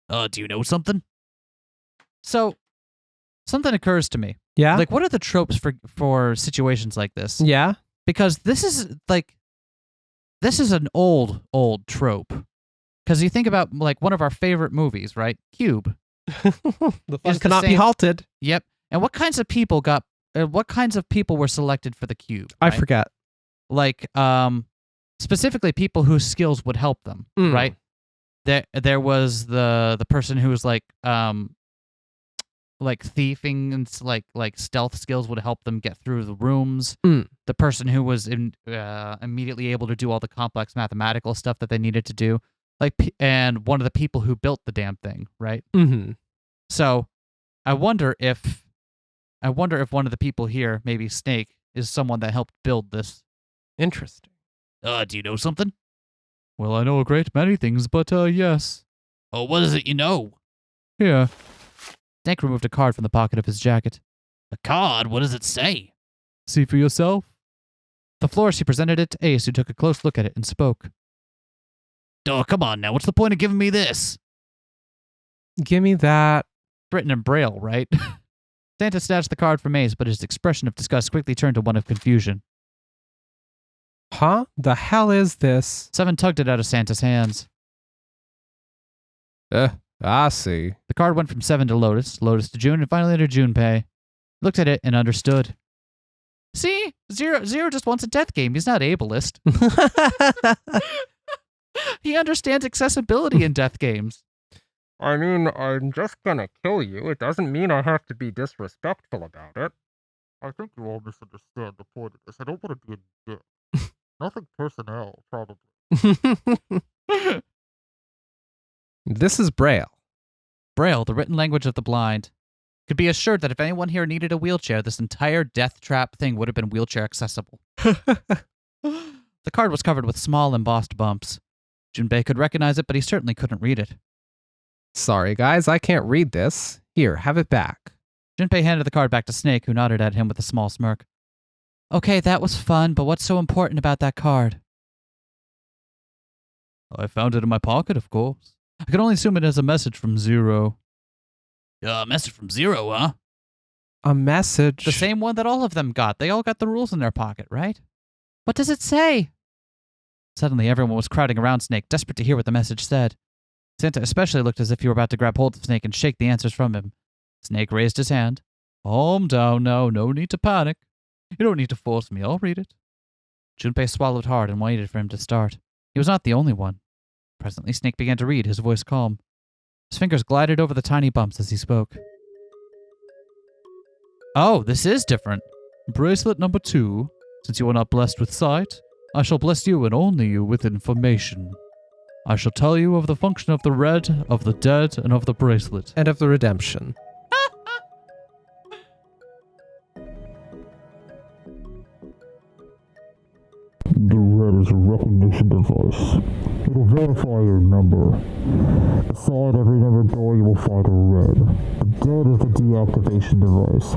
Do you know something? So, something occurs to me. Yeah? Like, what are the tropes for situations like this? Yeah? Because this is an old trope. Because you think about, like, one of our favorite movies, right? Cube. The fun Is cannot the be same- halted. Yep. And what kinds of people were selected for the cube? I right? forget. Like, specifically people whose skills would help them, Mm. right? There was the person who was like thieving and like stealth skills would help them get through the rooms. Mm. The person who was immediately able to do all the complex mathematical stuff that they needed to do. And one of the people who built the damn thing, right? Mm-hmm. So, I wonder if one of the people here, maybe Snake, is someone that helped build this. Interesting. Do you know something? Well, I know a great many things, but yes. Oh, what is it you know? Here. Snake removed a card from the pocket of his jacket. A card? What does it say? See for yourself. The floor, she presented it to Ace, who took a close look at it and spoke. Oh, come on now. What's the point of giving me this? Give me that. Written in Braille, right? Santa snatched the card from Ace, but his expression of disgust quickly turned to one of confusion. Huh? The hell is this? Seven tugged it out of Santa's hands. I see. The card went from Seven to Lotus, Lotus to June, and finally to Junpei. Looked at it and understood. See? Zero just wants a death game. He's not ableist. He understands accessibility in death games. I mean, I'm just gonna kill you. It doesn't mean I have to be disrespectful about it. I think you all misunderstand the point of this. I don't want to be a dick. Nothing personnel, probably. This is Braille. Braille, the written language of the blind. Could be assured that if anyone here needed a wheelchair, this entire death trap thing would have been wheelchair accessible. The card was covered with small embossed bumps. Junpei could recognize it, but he certainly couldn't read it. Sorry, guys, I can't read this. Here, have it back. Junpei handed the card back to Snake, who nodded at him with a small smirk. Okay, that was fun, but what's so important about that card? I found it in my pocket, of course. I can only assume it has a message from Zero. A message from Zero, huh? A message. The same one that all of them got. They all got the rules in their pocket, right? What does it say? Suddenly, everyone was crowding around Snake, desperate to hear what the message said. Santa especially looked as if he were about to grab hold of Snake and shake the answers from him. Snake raised his hand. Calm down now, no need to panic. You don't need to force me, I'll read it. Junpei swallowed hard and waited for him to start. He was not the only one. Presently, Snake began to read, his voice calm. His fingers glided over the tiny bumps as he spoke. Oh, this is different. Bracelet number 2. Since you are not blessed with sight, I shall bless you and only you with information. I shall tell you of the function of the red, of the dead, and of the bracelet. And of the redemption. The red is a recognition device. It'll verify your number. Beside every number door you will find a red. The dead is the deactivation device.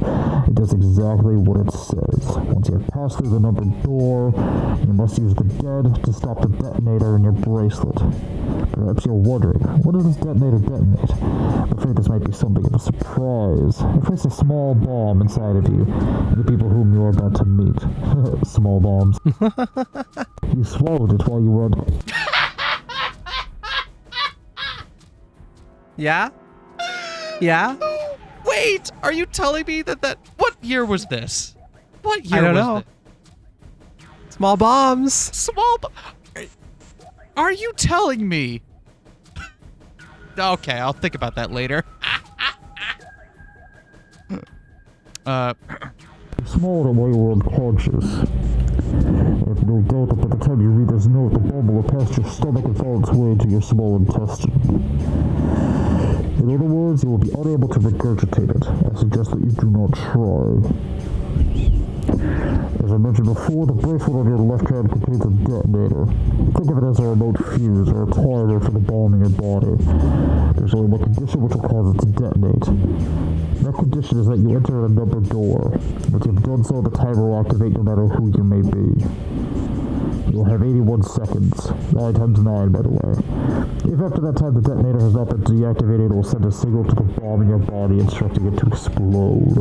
It does exactly what it says. Once you have passed through the numbered door, you must use the dead to stop the detonator in your bracelet. Perhaps you're wondering, what does this detonator detonate? I'm afraid this might be something of a surprise. It placed a small bomb inside of you, and the people whom you are about to meet. Small bombs. You swallowed it while you were on... Yeah? Yeah? Wait, are you telling me that what year was this? What year I don't was know. this? Small bombs. Small Are you telling me? Okay, I'll think about that later. Swallowed it while you were unconscious. I have no doubt that by the time you read this note, the bomb will have passed your stomach and found its way into your small intestine. In other words, you will be unable to regurgitate it. I suggest that you do not try. As I mentioned before, the bracelet on your left hand contains a detonator. Think of it as a remote fuse or a timer for the bomb in your body. There's only one condition which will cause it to detonate. That condition is that you enter a numbered door. Once you've done so, the timer will activate no matter who you may be. You'll have 81 seconds. 9 times 9, by the way. If after that time the detonator has not been deactivated, it will send a signal to the bomb in your body instructing it to explode.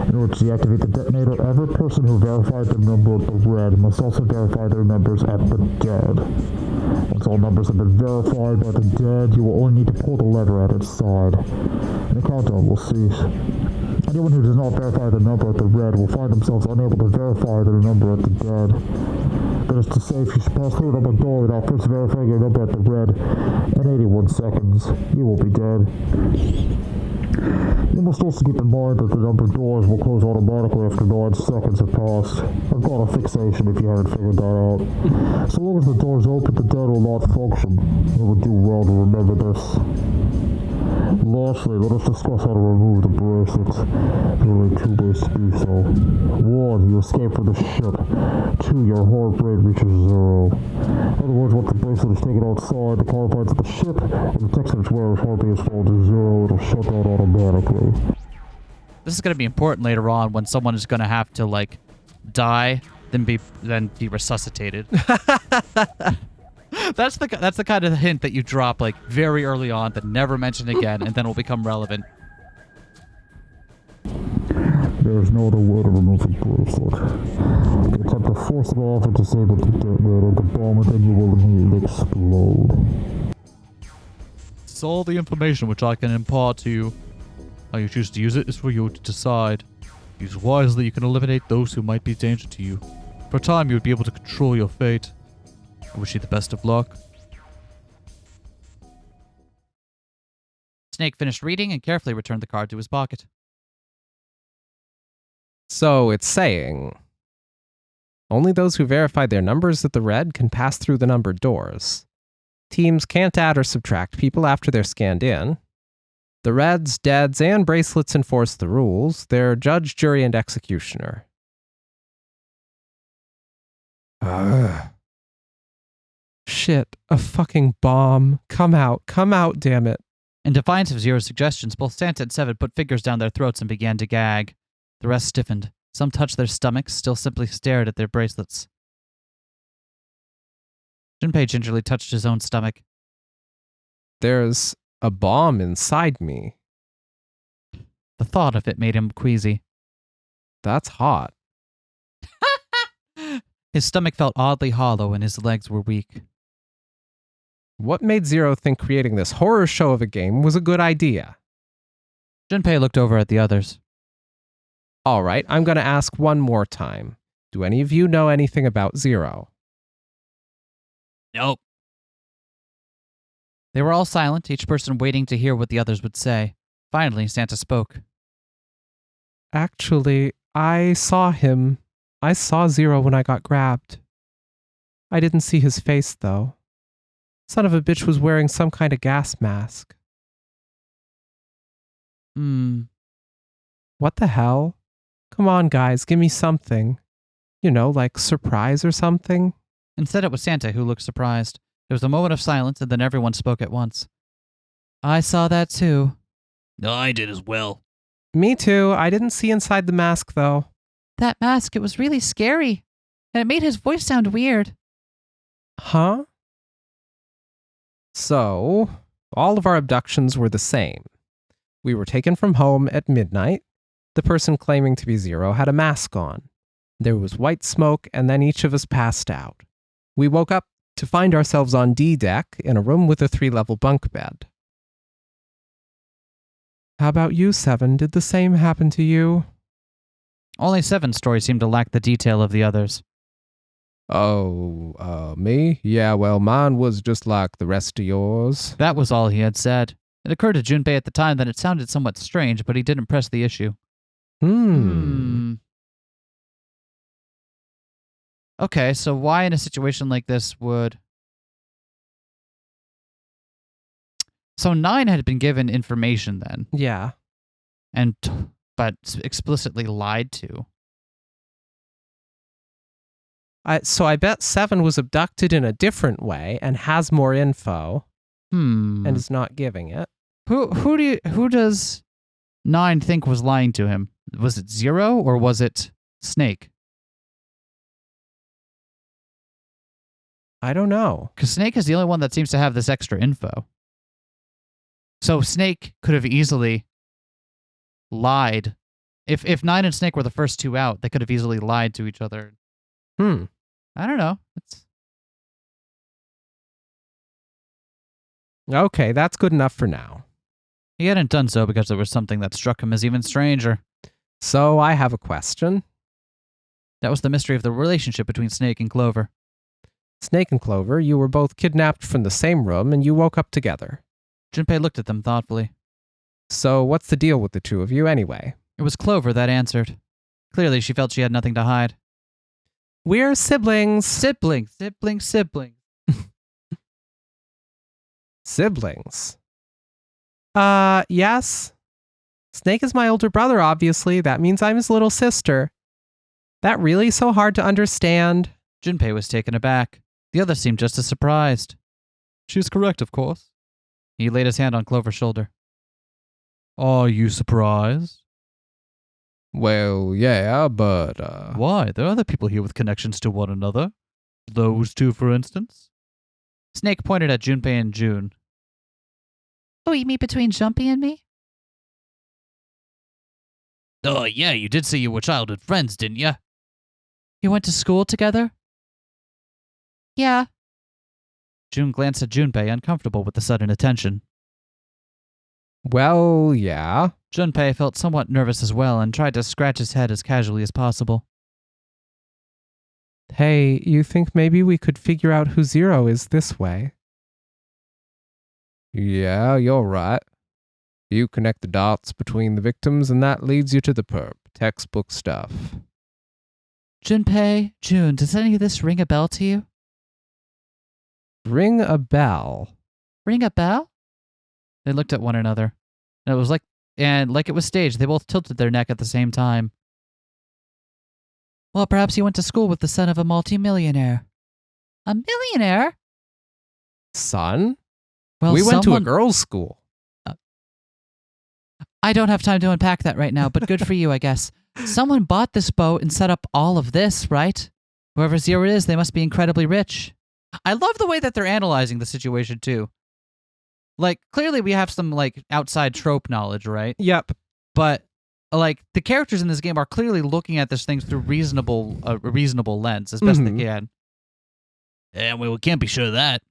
In order to deactivate the detonator, every person who verified the number at the red must also verify their numbers at the dead. Once all numbers have been verified by the dead, you will only need to pull the lever at its side, and the countdown will cease. Anyone who does not verify the number at the red will find themselves unable to verify their number at the dead. That is to say, if you pass through a number door without first verifying your number at the red, in 81 seconds, you will be dead. You must also keep in mind that the numbered doors will close automatically after 9 seconds have passed. I've got a fixation if you haven't figured that out. So long as the doors open, the dead will not function. You would do well to remember this. Lastly, let us discuss how to remove the bracelet. There are only 2 ways to do so. 1, you escape from the ship. 2, your heart rate reaches 0. In other words, once the bracelet is taken outside, the car finds the ship, and the text of its wearer's heartbeat has fallen to 0. It'll shut down automatically. This is going to be important later on when someone is going to have to, like, die, then be resuscitated. That's the kind of hint that you drop, like, very early on, that never mention again, and then will become relevant. There is no other way to remove the bracelet. If you attempt to force it off or disable the detonator, the bomb within you will immediately explode. It's all the information which I can impart to you. How you choose to use it is for you to decide. Use wisely, you can eliminate those who might be a danger to you. For a time, you would be able to control your fate. I wish you the best of luck. Snake finished reading and carefully returned the card to his pocket. So it's saying only those who verified their numbers at the red can pass through the numbered doors. Teams can't add or subtract people after they're scanned in. The reds, deads, and bracelets enforce the rules. They're judge, jury, and executioner. Ugh. Shit, a fucking bomb. Come out, damn it. In defiance of Zero's suggestions, both Santa and Seven put fingers down their throats and began to gag. The rest stiffened. Some touched their stomachs, still simply stared at their bracelets. Junpei gingerly touched his own stomach. There's a bomb inside me. The thought of it made him queasy. That's hot. His stomach felt oddly hollow and his legs were weak. What made Zero think creating this horror show of a game was a good idea? Junpei looked over at the others. All right, I'm going to ask one more time. Do any of you know anything about Zero? Nope. They were all silent, each person waiting to hear what the others would say. Finally, Santa spoke. Actually, I saw him. I saw Zero when I got grabbed. I didn't see his face, though. Son of a bitch was wearing some kind of gas mask. What the hell? Come on, guys, give me something. You know, like surprise or something? Instead, it was Santa who looked surprised. There was a moment of silence, and then everyone spoke at once. I saw that too. No, I did as well. Me too. I didn't see inside the mask, though. That mask, it was really scary. And it made his voice sound weird. Huh? So, all of our abductions were the same. We were taken from home at midnight. The person claiming to be Zero had a mask on. There was white smoke, and then each of us passed out. We woke up to find ourselves on D deck in a room with a 3-level bunk bed. How about you, Seven? Did the same happen to you? Only Seven's story seemed to lack the detail of the others. Me? Yeah, well, mine was just like the rest of yours. That was all he had said. It occurred to Junpei at the time that it sounded somewhat strange, but he didn't press the issue. Okay, so why in a situation like this would... So 9 had been given information then, Yeah. but explicitly lied to. So I bet 7 was abducted in a different way and has more info and is not giving it. Who does 9 think was lying to him? Was it Zero or was it Snake? I don't know. Because Snake is the only one that seems to have this extra info. So Snake could have easily lied. If 9 and Snake were the first two out, they could have easily lied to each other. I don't know. Okay, that's good enough for now. He hadn't done so because there was something that struck him as even stranger. So I have a question. That was the mystery of the relationship between Snake and Clover. Snake and Clover, you were both kidnapped from the same room and you woke up together. Junpei looked at them thoughtfully. So what's the deal with the two of you anyway? It was Clover that answered. Clearly, she felt she had nothing to hide. We're siblings. Siblings. Siblings? Yes. Snake is my older brother, obviously. That means I'm his little sister. That really so hard to understand? Junpei was taken aback. The others seemed just as surprised. She's correct, of course. He laid his hand on Clover's shoulder. Are you surprised? Well, yeah, but, Why? There are other people here with connections to one another. Those two, for instance. Snake pointed at Junpei and June. Oh, you mean between Junpei and me? Oh, yeah, you did say you were childhood friends, didn't you? You went to school together? Yeah. June glanced at Junpei, uncomfortable with the sudden attention. Well, yeah. Junpei felt somewhat nervous as well and tried to scratch his head as casually as possible. Hey, you think maybe we could figure out who Zero is this way? Yeah, you're right. You connect the dots between the victims and that leads you to the perp. Textbook stuff. Junpei, June, does any of this ring a bell to you? Ring a bell. Ring a bell? They looked at one another. And it was like it was staged. They both tilted their neck at the same time. Well, perhaps you went to school with the son of a multimillionaire. A millionaire? Son? Well, we went to a girls' school. I don't have time to unpack that right now, but good for you, I guess. Someone bought this boat and set up all of this, right? Whoever Zero is, they must be incredibly rich. I love the way that they're analyzing the situation too. Like, clearly we have some like outside trope knowledge, right? Yep. But like the characters in this game are clearly looking at this thing through a reasonable lens as best they can. Yeah, well, we can't be sure of that. To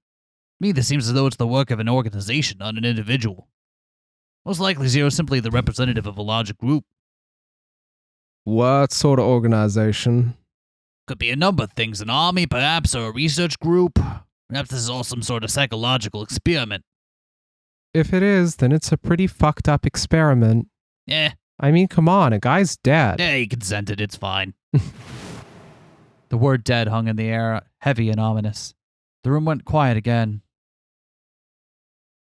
me, this seems as though it's the work of an organization, not an individual. Most likely, Zero is simply the representative of a larger group. What sort of organization? Could be a number of things, an army, perhaps, or a research group. Perhaps this is all some sort of psychological experiment. If it is, then it's a pretty fucked up experiment. Yeah, I mean, come on, a guy's dead. he consented, it's fine. The word dead hung in the air, heavy and ominous. The room went quiet again.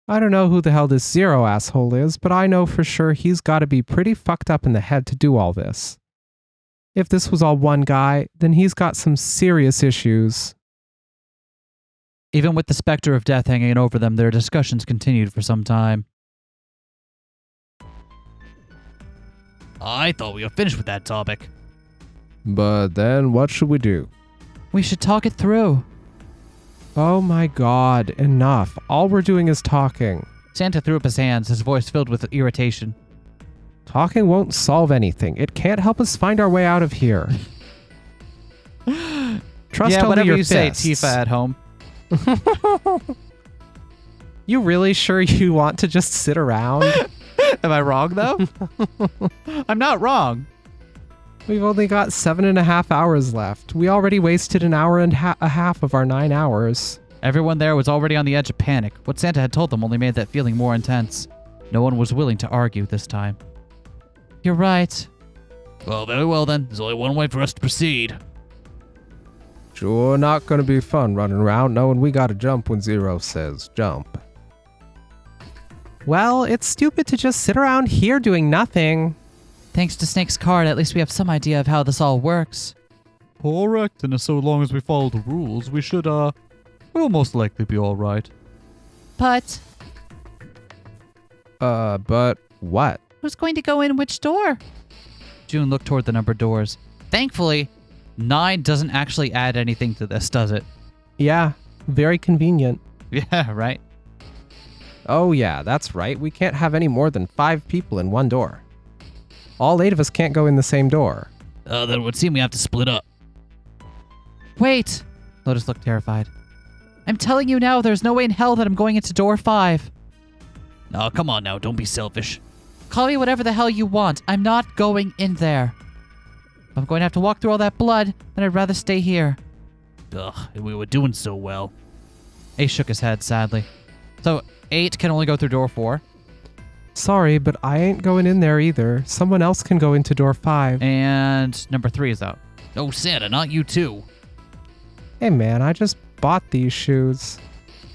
I don't know who the hell this Zero asshole is, but I know for sure he's got to be pretty fucked up in the head to do all this. If this was all one guy, then he's got some serious issues. Even with the specter of death hanging over them, their discussions continued for some time. I thought we were finished with that topic. But then what should we do? We should talk it through. Oh my god, enough. All we're doing is talking. Santa threw up his hands, his voice filled with irritation. Talking won't solve anything. It can't help us find our way out of here. Trust yeah, only whatever your you fists. say, Tifa at home. You really sure you want to just sit around? Am I wrong, though? I'm not wrong. We've only got 7.5 hours left. We already wasted an hour and a half of our 9 hours. Everyone there was already on the edge of panic. What Santa had told them only made that feeling more intense. No one was willing to argue this time. You're right. Well, very well then. There's only one way for us to proceed. Sure not gonna be fun running around knowing we gotta jump when Zero says jump. Well, it's stupid to just sit around here doing nothing. Thanks to Snake's card, at least we have some idea of how this all works. Correct, and so long as we follow the rules, we should, we'll most likely be alright. But But what? who's going to go in which door? June looked toward the numbered doors. Thankfully, 9 doesn't actually add anything to this, does it? Yeah, very convenient. Yeah, right? Oh yeah, that's right. We can't have any more than 5 people in one door. All 8 of us can't go in the same door. Then it would seem we have to split up. Wait! Lotus looked terrified. I'm telling you now, there's no way in hell that I'm going into door 5. Oh, come on now, don't be selfish. Call me whatever the hell you want. I'm not going in there. If I'm going to have to walk through all that blood, then I'd rather stay here. Ugh, we were doing so well. Ace shook his head sadly. So 8 can only go through door 4. Sorry, but I ain't going in there either. Someone else can go into door 5. And number 3 is out. Oh, Santa, not you too. Hey man, I just bought these shoes.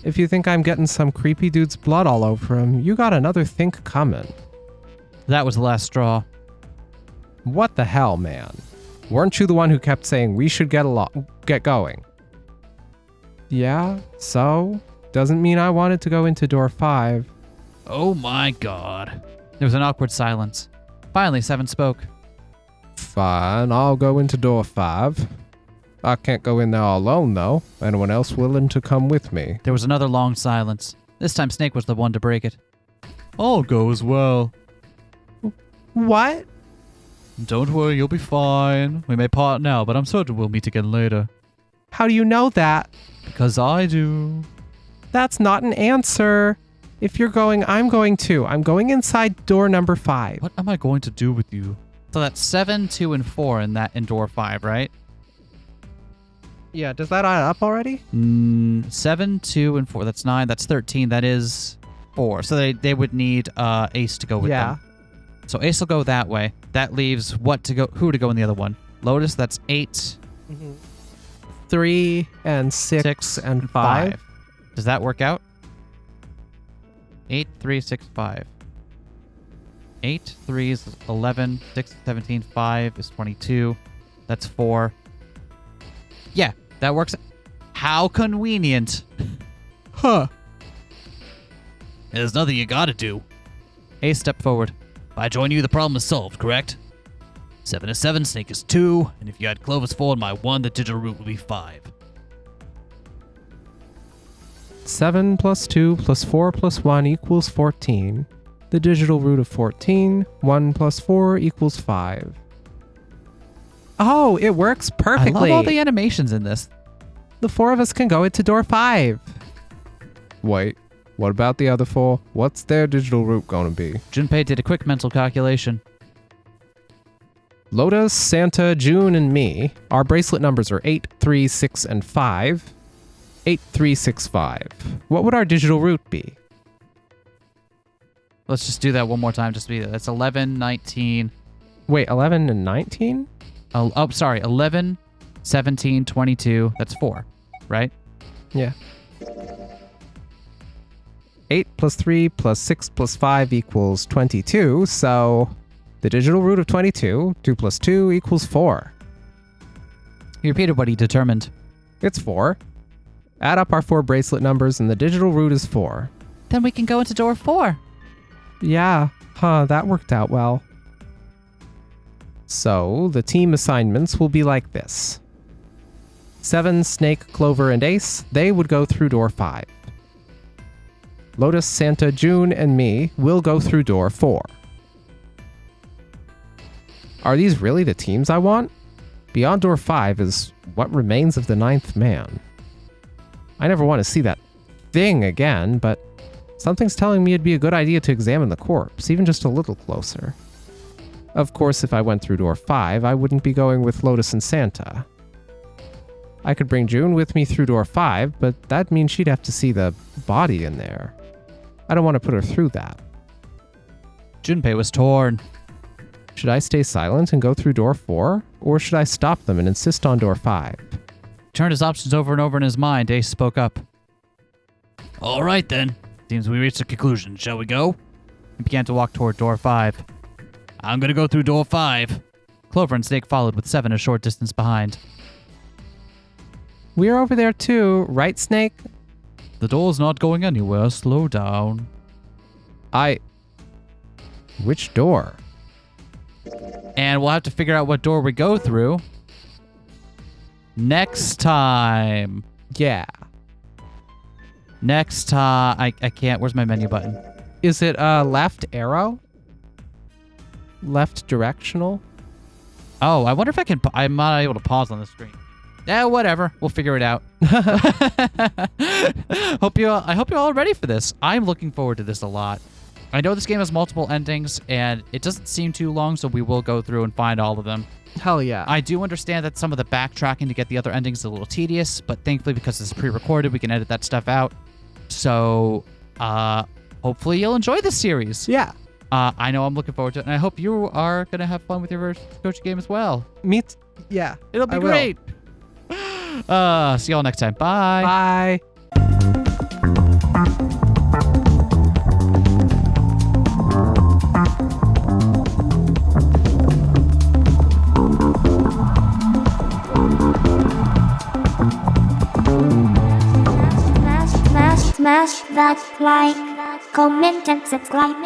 If you think I'm getting some creepy dude's blood all over him, you got another think coming. That was the last straw. What the hell, man? Weren't you the one who kept saying we should get going? Yeah, so? Doesn't mean I wanted to go into door 5. Oh my god. There was an awkward silence. Finally, 7 spoke. Fine, I'll go into door 5. I can't go in there all alone, though. Anyone else willing to come with me? There was another long silence. This time Snake was the one to break it. I'll go as well. What? Don't worry, you'll be fine. We may part now, but I'm certain we'll meet again later. How do you know that? Because I do. That's not an answer. If you're going, I'm going too. I'm going inside door number 5. What am I going to do with you? So that's 7, 2, and 4 in door 5, right? Yeah, does that add up already? 7, 2, and 4. That's 9. That's 13. That is 4. So they would need Ace to go with them. So Ace will go that way. That leaves who to go in the other one? Lotus, that's 8. 3 and 6 and 5. Does that work out? 8, 3, 6, 5. 8, 3 is 11, 6 is 17, 5 is 22. That's 4. Yeah, that works. How convenient. Huh. There's nothing you gotta do. Ace, step forward. If I join you, the problem is solved, correct? 7 is 7, Snake is 2, and if you add Clovis 4 and my 1, the digital root will be 5. 7 plus 2 plus 4 plus 1 equals 14. The digital root of 14, 1 plus 4 equals 5. Oh, it works perfectly. I love all the animations in this. The 4 of us can go into door 5. Wait, what about the other 4? What's their digital root gonna be? Junpei did a quick mental calculation. Lotus, Santa, June, and me. Our bracelet numbers are 8, 3, 6, and 5. 8, 3, 6, 5. What would our digital root be? Let's just do that one more time just to be there. That's 11, 19. Wait, 11 and 19? Oh, sorry. 11, 17, 22. That's 4, right? Yeah. 8 plus 3 plus 6 plus 5 equals 22, so the digital root of 22, 2 plus 2 equals 4. He repeated what he determined. It's 4. Add up our 4 bracelet numbers and the digital root is 4. Then we can go into door 4. Yeah, that worked out well. So, the team assignments will be like this. 7, Snake, Clover, and Ace, they would go through door 5. Lotus, Santa, June, and me will go through door 4. Are these really the teams I want? Beyond door 5 is what remains of the 9th man. I never want to see that thing again, but something's telling me it'd be a good idea to examine the corpse, even just a little closer. Of course, if I went through door 5, I wouldn't be going with Lotus and Santa. I could bring June with me through door 5, but that means she'd have to see the body in there. I don't want to put her through that. Junpei was torn. Should I stay silent and go through door 4, or should I stop them and insist on door 5? Turned his options over and over in his mind. Ace spoke up. All right, then. Seems we reached a conclusion. Shall we go? He began to walk toward door 5. I'm gonna go through door 5. Clover and Snake followed with 7 a short distance behind. We're over there too, right, Snake? The door's not going anywhere. Slow down. Which door? And we'll have to figure out what door we go through next time. Yeah. Next time. I can't. Where's my menu button? Is it left arrow? Left directional? Oh, I wonder if I can. I'm not able to pause on the screen. Whatever. We'll figure it out. I hope you all are ready for this. I'm looking forward to this a lot. I know this game has multiple endings, and it doesn't seem too long, so we will go through and find all of them. Hell yeah. I do understand that some of the backtracking to get the other endings is a little tedious, but thankfully, because it's pre-recorded, we can edit that stuff out. So, hopefully you'll enjoy this series. Yeah. I know I'm looking forward to it, and I hope you are going to have fun with your first coach game as well. Yeah. It'll be I will. great. See y'all next time. Bye. Bye. Smash that like, comment and subscribe.